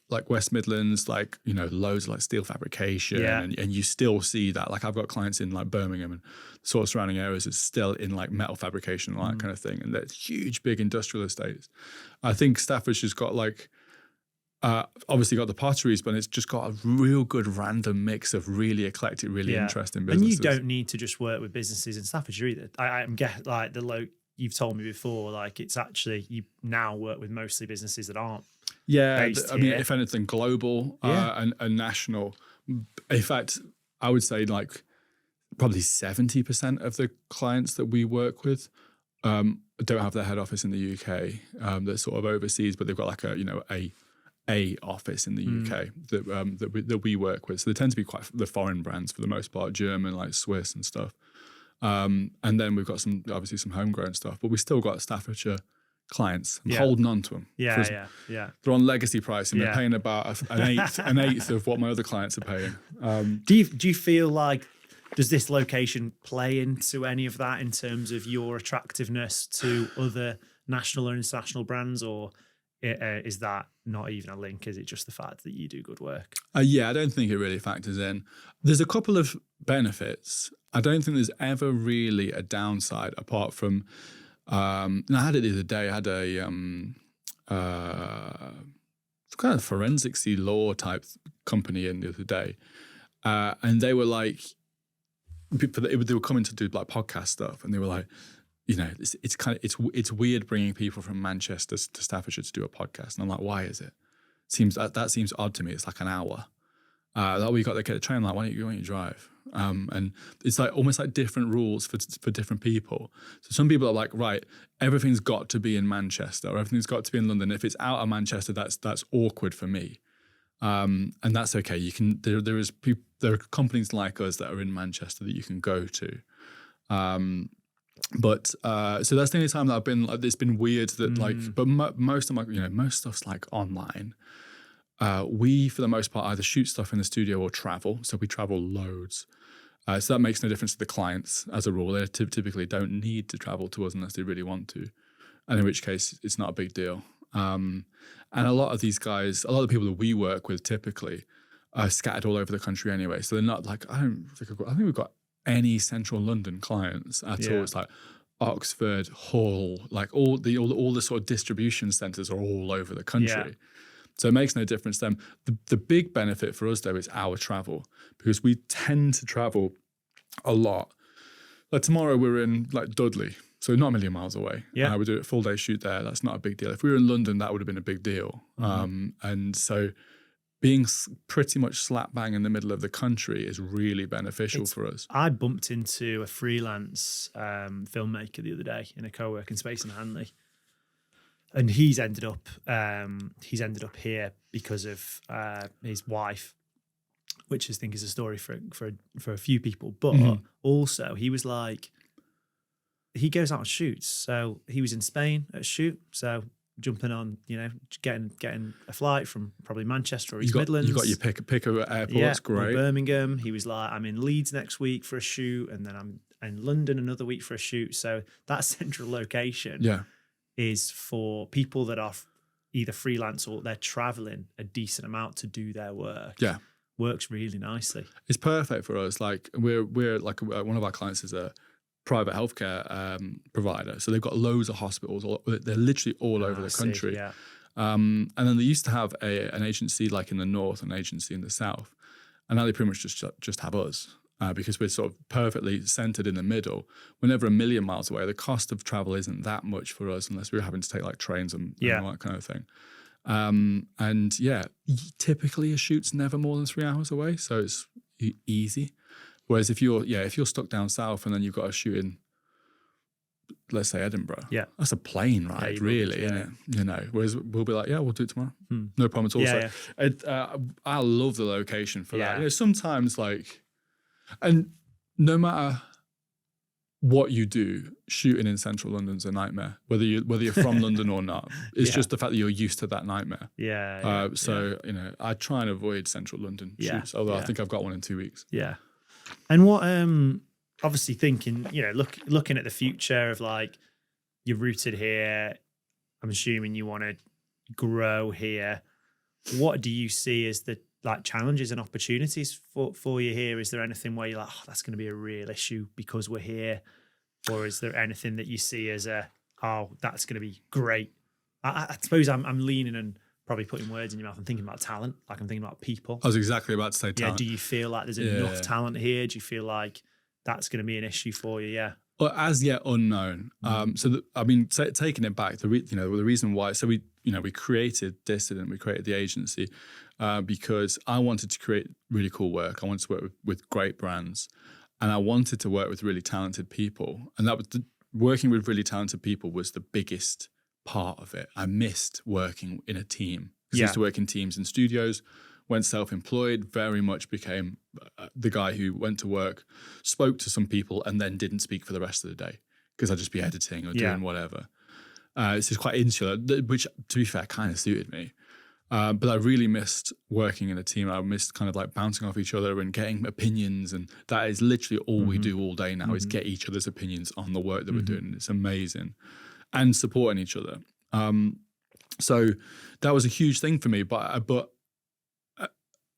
like West Midlands, loads of like steel fabrication, and you still see that. Like I've got clients in like Birmingham and sort of surrounding areas that's still in like metal fabrication and all that kind of thing, and they're huge, big industrial estates. I think Staffordshire's got like obviously got the potteries, but it's just got a real good random mix of really eclectic, really interesting businesses. And you don't need to just work with businesses in Staffordshire either. I'm guessing like you've told me before, like it's actually you now work with mostly businesses that aren't. Yeah, I mean, if anything, global and national. In fact, I would say like probably 70% of the clients that we work with don't have their head office in the UK. They're sort of overseas, but they've got like a office in the UK that we work with. So they tend to be quite the foreign brands for the most part, German, like Swiss and stuff. And then we've got some homegrown stuff, but we still got Staffordshire clients. I'm holding on to them. Yeah. They're on legacy pricing. They're paying about an eighth of what my other clients are paying. Do you feel like, does this location play into any of that in terms of your attractiveness to other national or international brands, or is that not even a link? Is it just the fact that you do good work? Yeah, I don't think it really factors in. There's a couple of benefits. I don't think there's ever really a downside apart from. And I had it the other day. I had a kind of forensicsy law type company in the other day, and they were like, they were coming to do like podcast stuff, and they were like, you know, it's weird bringing people from Manchester to Staffordshire to do a podcast, and I'm like, why is it? That seems odd to me. It's like an hour. That we got to get a train. I'm like, why don't you drive? And it's like almost like different rules for different people. So some people are like, right, everything's got to be in Manchester, or everything's got to be in London. If it's out of Manchester, that's awkward for me. And that's okay. You can there are companies like us that are in Manchester that you can go to. But so that's the only time that I've been like, it's been weird that like, but most of my, most stuff's like online. We, for the most part, either shoot stuff in the studio or travel. So we travel loads. So that makes no difference to the clients as a rule. They typically don't need to travel to us unless they really want to. And in which case, it's not a big deal. And a lot of these guys, a lot of the people that we work with typically are scattered all over the country anyway. So they're not like, I think we've got any central London clients at all. It's like Oxford, Hull, like all the sort of distribution centres are all over the country. Yeah. So it makes no difference to them. The big benefit for us, though, is our travel, because we tend to travel a lot. Like tomorrow we're in like Dudley, so not a million miles away. Yeah. We do a full day shoot there. That's not a big deal. If we were in London, that would have been a big deal. And so being pretty much slap bang in the middle of the country is really beneficial for us. I bumped into a freelance filmmaker the other day in a co-working space in Hanley. And he's ended up here because of his wife, which I think is a story for a few people. But also, he was like, he goes out on shoots. So he was in Spain at a shoot. So jumping on, getting a flight from probably Manchester or East Midlands. You got your pick of airports, great. Birmingham. He was like, I'm in Leeds next week for a shoot, and then I'm in London another week for a shoot. So that central location. Yeah. Is for people that are either freelance or they're traveling a decent amount to do their work. Yeah. Works really nicely. It's perfect for us. Like we're like one of our clients is a private healthcare provider. So they've got loads of hospitals. They're literally all over the country. Yeah. And then they used to have an agency like in the north, an agency in the south. And now they pretty much just have us. Because we're sort of perfectly centered in the middle. We're never a million miles away. The cost of travel isn't that much for us unless we're having to take like trains and all that kind of thing. And yeah, typically a shoot's never more than 3 hours away, so it's easy. Whereas if you're stuck down south and then you've got a shoot in, let's say Edinburgh, that's a plane ride, really, isn't it? Whereas we'll be like, we'll do it tomorrow, no problem at all. I love the location for that. Sometimes like. And no matter what you do, shooting in central London's a nightmare, whether you're from London or not. It's just the fact that you're used to that nightmare. So I try and avoid central London shoots, although I think I've got one in 2 weeks. Yeah. And what, obviously thinking, looking at the future of like, you're rooted here, I'm assuming you want to grow here. What do you see as the like challenges and opportunities for you here? Is there anything where you're like, that's going to be a real issue because we're here? Or is there anything that you see as that's going to be great? I suppose I'm leaning and probably putting words in your mouth and thinking about talent. Like I'm thinking about people. I was exactly about to say talent. Yeah. Do you feel like there's enough talent here? Do you feel like that's going to be an issue for you? Yeah. Well, as yet unknown. Taking it back, the reason why. So we created Dissident, we created the agency because I wanted to create really cool work. I wanted to work with great brands, and I wanted to work with really talented people. And that was working with really talented people was the biggest part of it. I missed working in a team. I used to work in teams in studios. Went self-employed, very much became the guy who went to work, spoke to some people, and then didn't speak for the rest of the day because I'd just be editing or doing whatever. This is quite insular, which, to be fair, kind of suited me. But I really missed working in a team. I missed kind of like bouncing off each other and getting opinions. And that is literally all we do all day now is get each other's opinions on the work that we're doing. It's amazing. And supporting each other. So that was a huge thing for me. But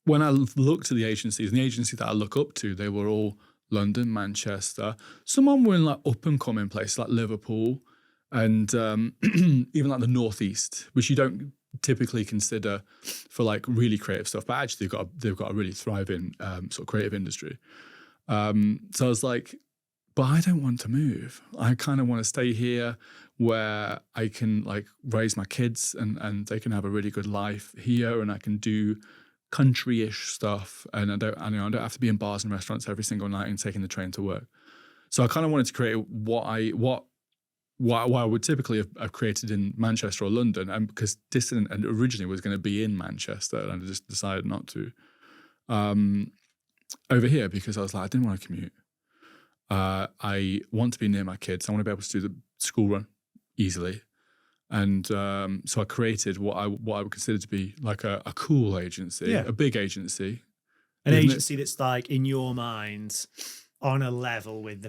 when I looked at the agencies, and the agencies that I look up to, they were all London, Manchester. Some of them were in like up and coming places like Liverpool and even like the Northeast, which you don't typically consider for like really creative stuff. But actually, they've got a really thriving sort of creative industry. So I was like, but I don't want to move. I kind of want to stay here where I can like raise my kids and they can have a really good life here, and I can do country-ish stuff, and I don't have to be in bars and restaurants every single night and taking the train to work. So I kind of wanted to create what I would typically have created in Manchester or London, and because Dissident originally was going to be in Manchester, and I just decided not to over here because I was like, I didn't want to commute. I want to be near my kids. I want to be able to do the school run easily. And so I created what I would consider to be like a cool agency, a big agency. An agency that's like, in your mind, on a level with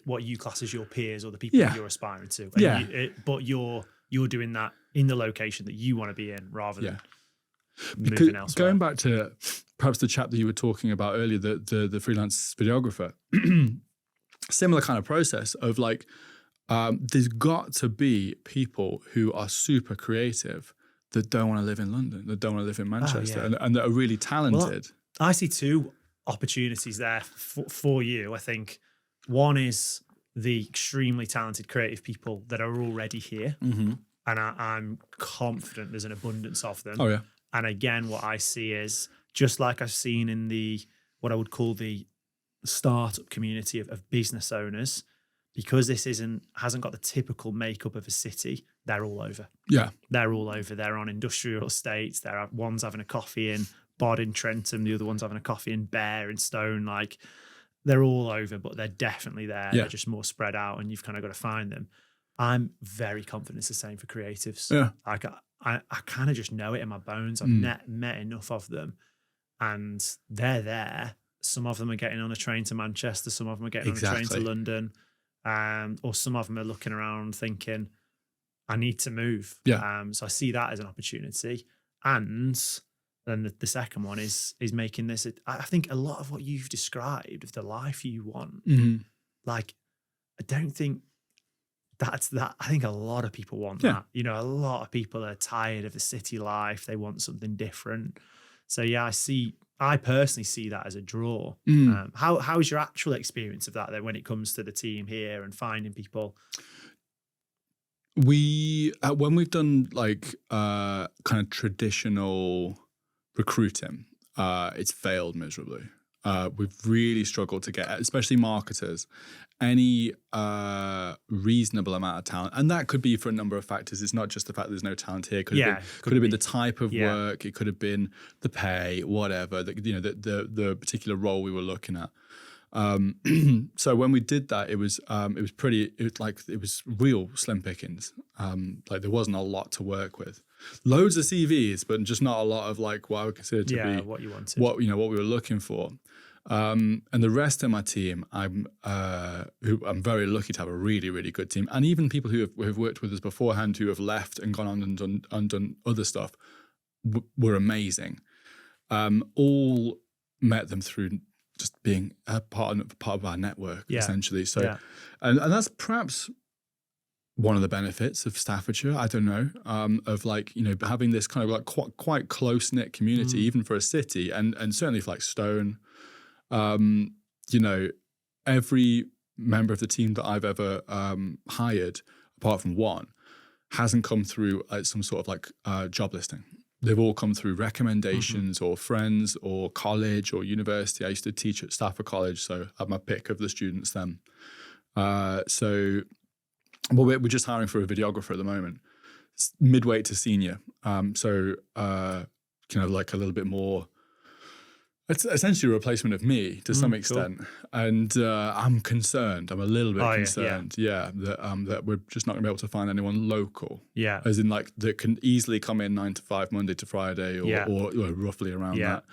what you class as your peers or the people that you're aspiring to. And but you're doing that in the location that you want to be in rather than moving elsewhere. Going back to perhaps the chap that you were talking about earlier, the freelance videographer, similar kind of process of like, there's got to be people who are super creative that don't want to live in London, that don't want to live in Manchester, and that are really talented. Well, I see two opportunities there for you. I think one is the extremely talented creative people that are already here. Mm-hmm. And I'm confident there's an abundance of them. Oh, yeah. And again, what I see is, just like I've seen in what I would call the startup community of business owners, because this hasn't got the typical makeup of a city, they're all over. Yeah. They're all over. They're on industrial estates. One's having a coffee in Bod in Trentham, the other one's having a coffee in Bear and Stone. Like, they're all over, but they're definitely there. Yeah. They're just more spread out, and you've kind of got to find them. I'm very confident it's the same for creatives. Yeah. Like, I kind of just know it in my bones. I've met enough of them, and they're there. Some of them are getting on a train to Manchester. Some of them are getting on a train to London. Or some of them are looking around thinking, I need to move. Yeah. So I see that as an opportunity. And then the second one is making this. I think a lot of what you've described of the life you want, like, I don't think that's that. I think a lot of people want that. You know, a lot of people are tired of the city life. They want something different. So yeah, I personally see that as a draw. How is your actual experience of that then when it comes to the team here and finding people? When we've done like kind of traditional recruiting, it's failed miserably. We've really struggled to get, especially marketers, any reasonable amount of talent. And that could be for a number of factors. It's not just the fact that there's no talent here. It could have been the type of work. It could have been the pay, whatever, the particular role we were looking at. So when we did that, it was real slim pickings. Like, there wasn't a lot to work with. Loads of CVs, but just not a lot of like what I would consider to be what you wanted, what we were looking for. And the rest of my team, I'm very lucky to have a really, really good team. And even people who have worked with us beforehand, who have left and gone on and done other stuff, were amazing. All met them through just being a part of our network, essentially. So, and that's perhaps one of the benefits of Staffordshire, I don't know, of like, having this kind of like quite close-knit community, even for a city, and certainly for like Stone. Every member of the team that I've ever hired, apart from one, hasn't come through some sort of like job listing. They've all come through recommendations or friends or college or university. I used to teach at Stafford College, so I have my pick of the students then. Well, we're just hiring for a videographer at the moment, midweight to senior. So like a little bit more. It's essentially a replacement of me to some extent, cool. And I'm concerned. I'm a little bit concerned, that we're just not going to be able to find anyone local. Yeah, as in like that can easily come in 9 to 5, Monday to Friday, or roughly around that.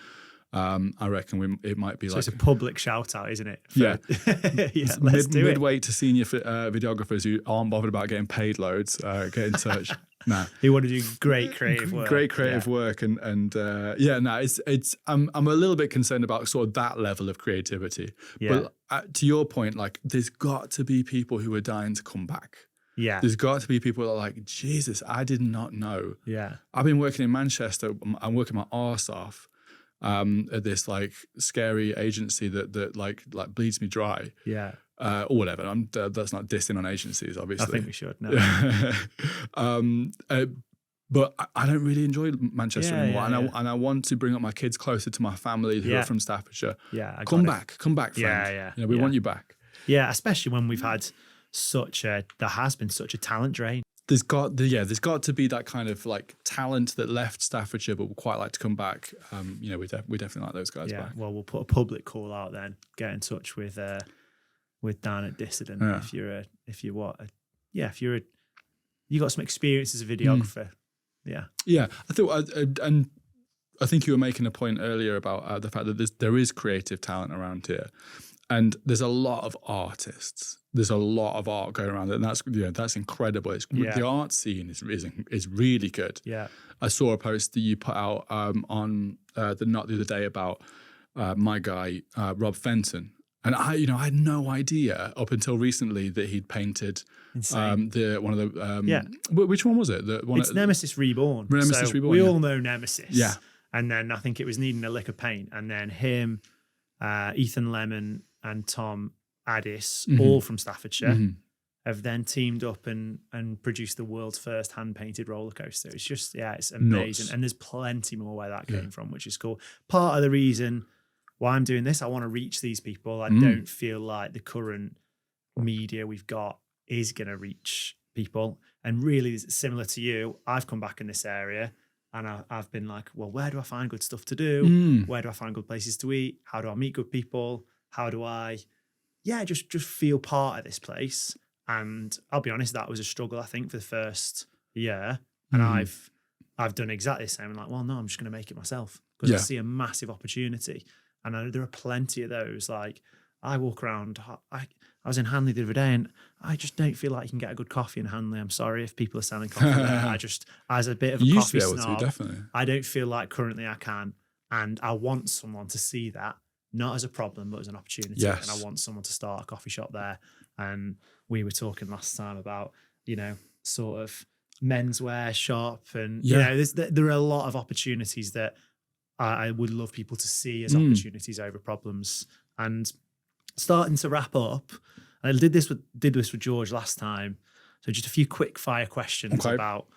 I reckon it might be so like it's a public shout out, isn't it? Let's do midweight to senior videographers who aren't bothered about getting paid loads. Get in touch. No. He wanted to do great creative work. Great creative work, and it's I'm a little bit concerned about sort of that level of creativity. Yeah. But to your point, like there's got to be people who are dying to come back. Yeah. There's got to be people that are like, Jesus, I did not know. Yeah. I've been working in Manchester. I'm working my arse off at this like scary agency that like bleeds me dry. Yeah. Or whatever. That's not dissing on agencies, obviously. I think we should. No. But I don't really enjoy Manchester anymore, and I want to bring up my kids closer to my family who are from Staffordshire. Yeah, come back, friend. Yeah. You know, we want you back. Yeah, especially when we've had there has been such a talent drain. There's got to be that kind of like talent that left Staffordshire but would quite like to come back. You know, we definitely like those guys back. Well, we'll put a public call out then. Get in touch with Dan at Dissident if you got some experience as a videographer. Yeah. I thought, and I think you were making a point earlier about the fact that there is creative talent around here, and there's a lot of artists. There's a lot of art going around, and that's incredible. The art scene is really good. Yeah, I saw a post that you put out on the other day about my guy Rob Fenton. And I had no idea up until recently that he'd painted which one was it? It's Nemesis Reborn. Nemesis Reborn. We all know Nemesis. Yeah. And then I think it was needing a lick of paint, and then him, Ethan Lemon, and Tom Addis, all from Staffordshire, have then teamed up and produced the world's first hand painted roller coaster. It's just it's amazing, nuts. And there's plenty more where that came from, which is cool. Part of the reason why I'm doing this, I want to reach these people. I don't feel like the current media we've got is going to reach people. And really, similar to you, I've come back in this area and I've been like, well, where do I find good stuff to do? Where do I find good places to eat? How do I meet good people? How do I, just feel part of this place? And I'll be honest, that was a struggle, I think, for the first year. And I've done exactly the same. I'm like, well, no, I'm just going to make it myself because I see a massive opportunity. And I know there are plenty of those. Like I walk around, I was in Hanley the other day and I just don't feel like you can get a good coffee in Hanley. I'm sorry if people are selling coffee there. I just, as a bit of a coffee snob, definitely. I don't feel like currently I can. And I want someone to see that, not as a problem, but as an opportunity. Yes. And I want someone to start a coffee shop there. And we were talking last time about, sort of menswear shop. And, there are a lot of opportunities that I would love people to see as opportunities over problems. And starting to wrap up, I did this with George last time. So just a few quick fire questions about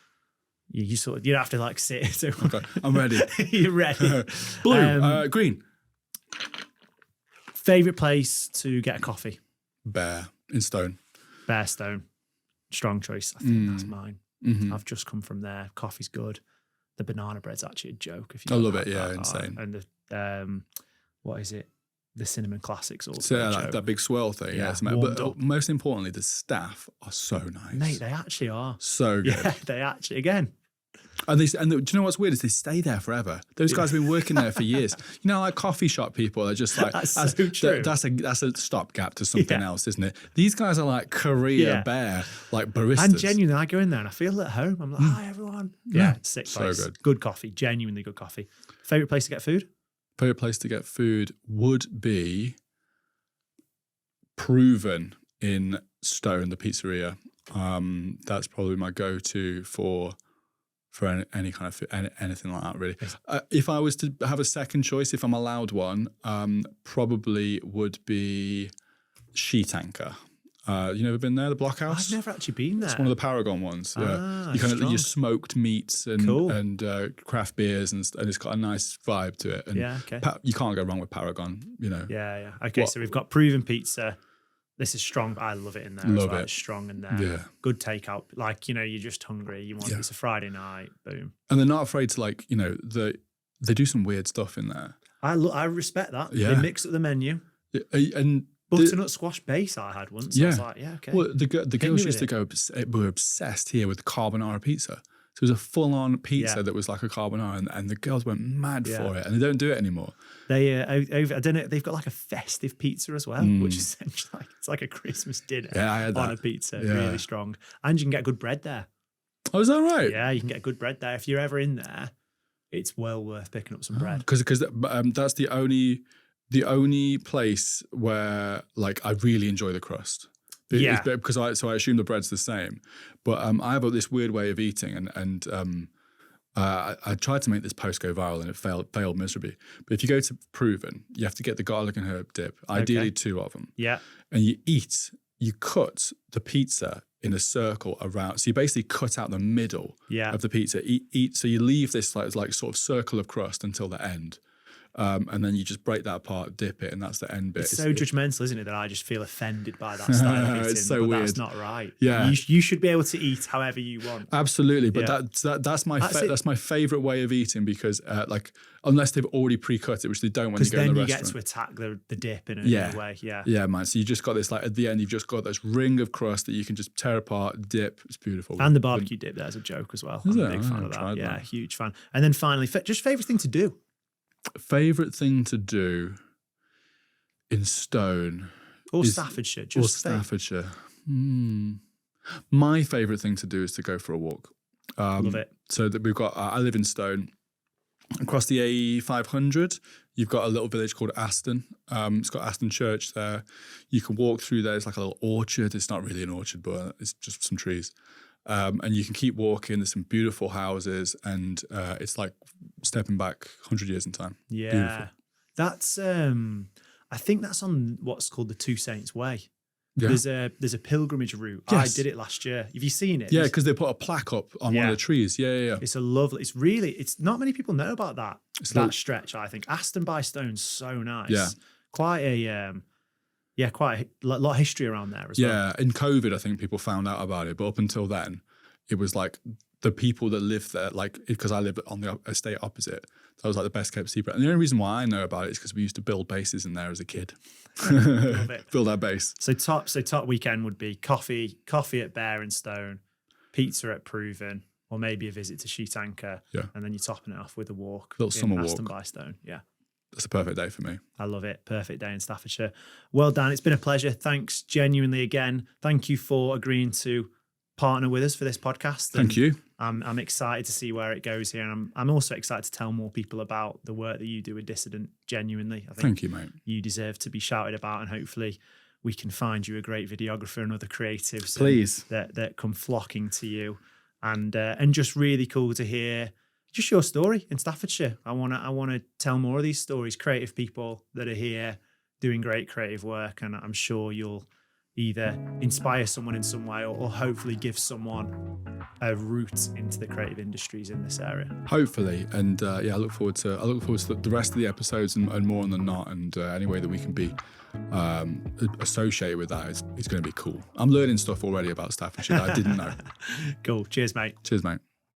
you don't have to like sit. So okay, I'm ready. You're ready. Blue, green. Favorite place to get a coffee? Bear in Stone. Bearstone. Strong choice. I think that's mine. I've just come from there. Coffee's good. The banana bread's actually a joke. If you I love it, insane. And the what is it? The cinnamon classics also. So like that big swirl thing. Yeah, but most importantly, the staff are so nice. Mate, they actually are. So good. Yeah, they actually, again. And do you know what's weird is they stay there forever. Those guys have been working there for years. Like coffee shop people are just like that's so true. That's a stopgap to something else, isn't it? These guys are like career bear, like baristas. And genuinely, I go in there and I feel at home. I'm like, hi everyone. Yeah, sick place. So good. Good coffee, genuinely good coffee. Favorite place to get food? Favorite place to get food would be Proven in Stone, the pizzeria. That's probably my go-to for any kind of anything like that, really. If I was to have a second choice, if I'm allowed one, probably would be Sheet Anchor. You never been there, the Blockhouse? I've never actually been there. It's one of the Paragon ones. Ah, your smoked meats and craft beers, and it's got a nice vibe to it. And you can't go wrong with Paragon, Yeah. Okay, so we've got Proven Pizza. This is strong. I love it in there. Love it. It's strong in there. Yeah. Good takeout. Like, you're just hungry. You want it's a Friday night. Boom. And they're not afraid to they do some weird stuff in there. I respect that. Yeah. They mix up the menu. And butternut squash base I had once. I was like, okay. Well, the girls used to were obsessed here with carbonara pizza. So it was a full-on pizza that was like a carbonara, and the girls went mad for it, and they don't do it anymore. They I don't know. They've got like a festive pizza as well, which is essentially it's like a Christmas dinner I had that. on a pizza. Really strong, and you can get good bread there. Oh, is that right? Yeah, you can get good bread there. If you're ever in there, it's well worth picking up some bread. Because that's the only place where like I really enjoy the crust. Yeah. Because I assume the bread's the same, but I have this weird way of eating, and I tried to make this post go viral and it failed miserably. But if you go to Proven, you have to get the garlic and herb dip, ideally 2 of them. Yeah. And you cut the pizza in a circle around. So you basically cut out the middle of the pizza. So you leave this like sort of circle of crust until the end. And then you just break that apart, dip it, and that's the end bit. It's so judgmental, isn't it, that I just feel offended by that style of eating. It's so but weird. That's not right. Yeah. You should be able to eat however you want. Absolutely, but that's my favorite way of eating because like unless they've already pre-cut it, which they don't when you go in the restaurant. Because then you get to attack the dip in a way. Yeah, man. So you just got this like at the end, you've just got this ring of crust that you can just tear apart, dip. It's beautiful. And the barbecue dip there's a joke as well. I'm a big fan of that. Yeah, huge fan. And then finally, just favourite thing to do. Favorite thing to do in Stone or Staffordshire, just Staffordshire. My favorite thing to do is to go for a walk. Love it. So that we've got. I live in Stone. Across the A500, you've got a little village called Aston. It's got Aston Church there. You can walk through there. It's like a little orchard. It's not really an orchard, but it's just some trees. And you can keep walking. There's some beautiful houses, and it's like stepping back 100 years in time. Yeah, beautiful. That's. I think that's on what's called the Two Saints Way. Yeah. There's a pilgrimage route. Yes. I did it last year. Have you seen it? Yeah, because they put a plaque up on one of the trees. Yeah. It's a lovely. It's not many people know about that. Stretch. I think Aston by Stone's so nice. Yeah, quite a lot of history around there as well. Yeah, in COVID, I think people found out about it, but up until then, it was like the people that lived there, like because I lived on the estate opposite, that was like the best kept secret. And the only reason why I know about it is because we used to build bases in there as a kid. Love it. Build our base. So top weekend would be coffee at Bear and Stone, pizza at Proven, or maybe a visit to Sheet Anchor. Yeah, and then you're topping it off with a walk. Little summer walk. Aston by Stone. Yeah. That's a perfect day for me. I love it. Perfect day in Staffordshire. Well, Dan, it's been a pleasure. Thanks genuinely again. Thank you for agreeing to partner with us for this podcast. Thank you. I'm excited to see where it goes here. And I'm also excited to tell more people about the work that you do with Dissident, genuinely. I think Thank you, mate. You deserve to be shouted about, and hopefully we can find you a great videographer and other creatives please that come flocking to you. And just really cool to hear just your story in Staffordshire. I wanna tell more of these stories, creative people that are here doing great creative work, and I'm sure you'll either inspire someone in some way or hopefully give someone a route into the creative industries in this area. Hopefully, and I look forward to the rest of the episodes and more than not, and any way that we can be associated with that is going to be cool. I'm learning stuff already about Staffordshire that I didn't know. Cool. Cheers, mate. Cheers, mate.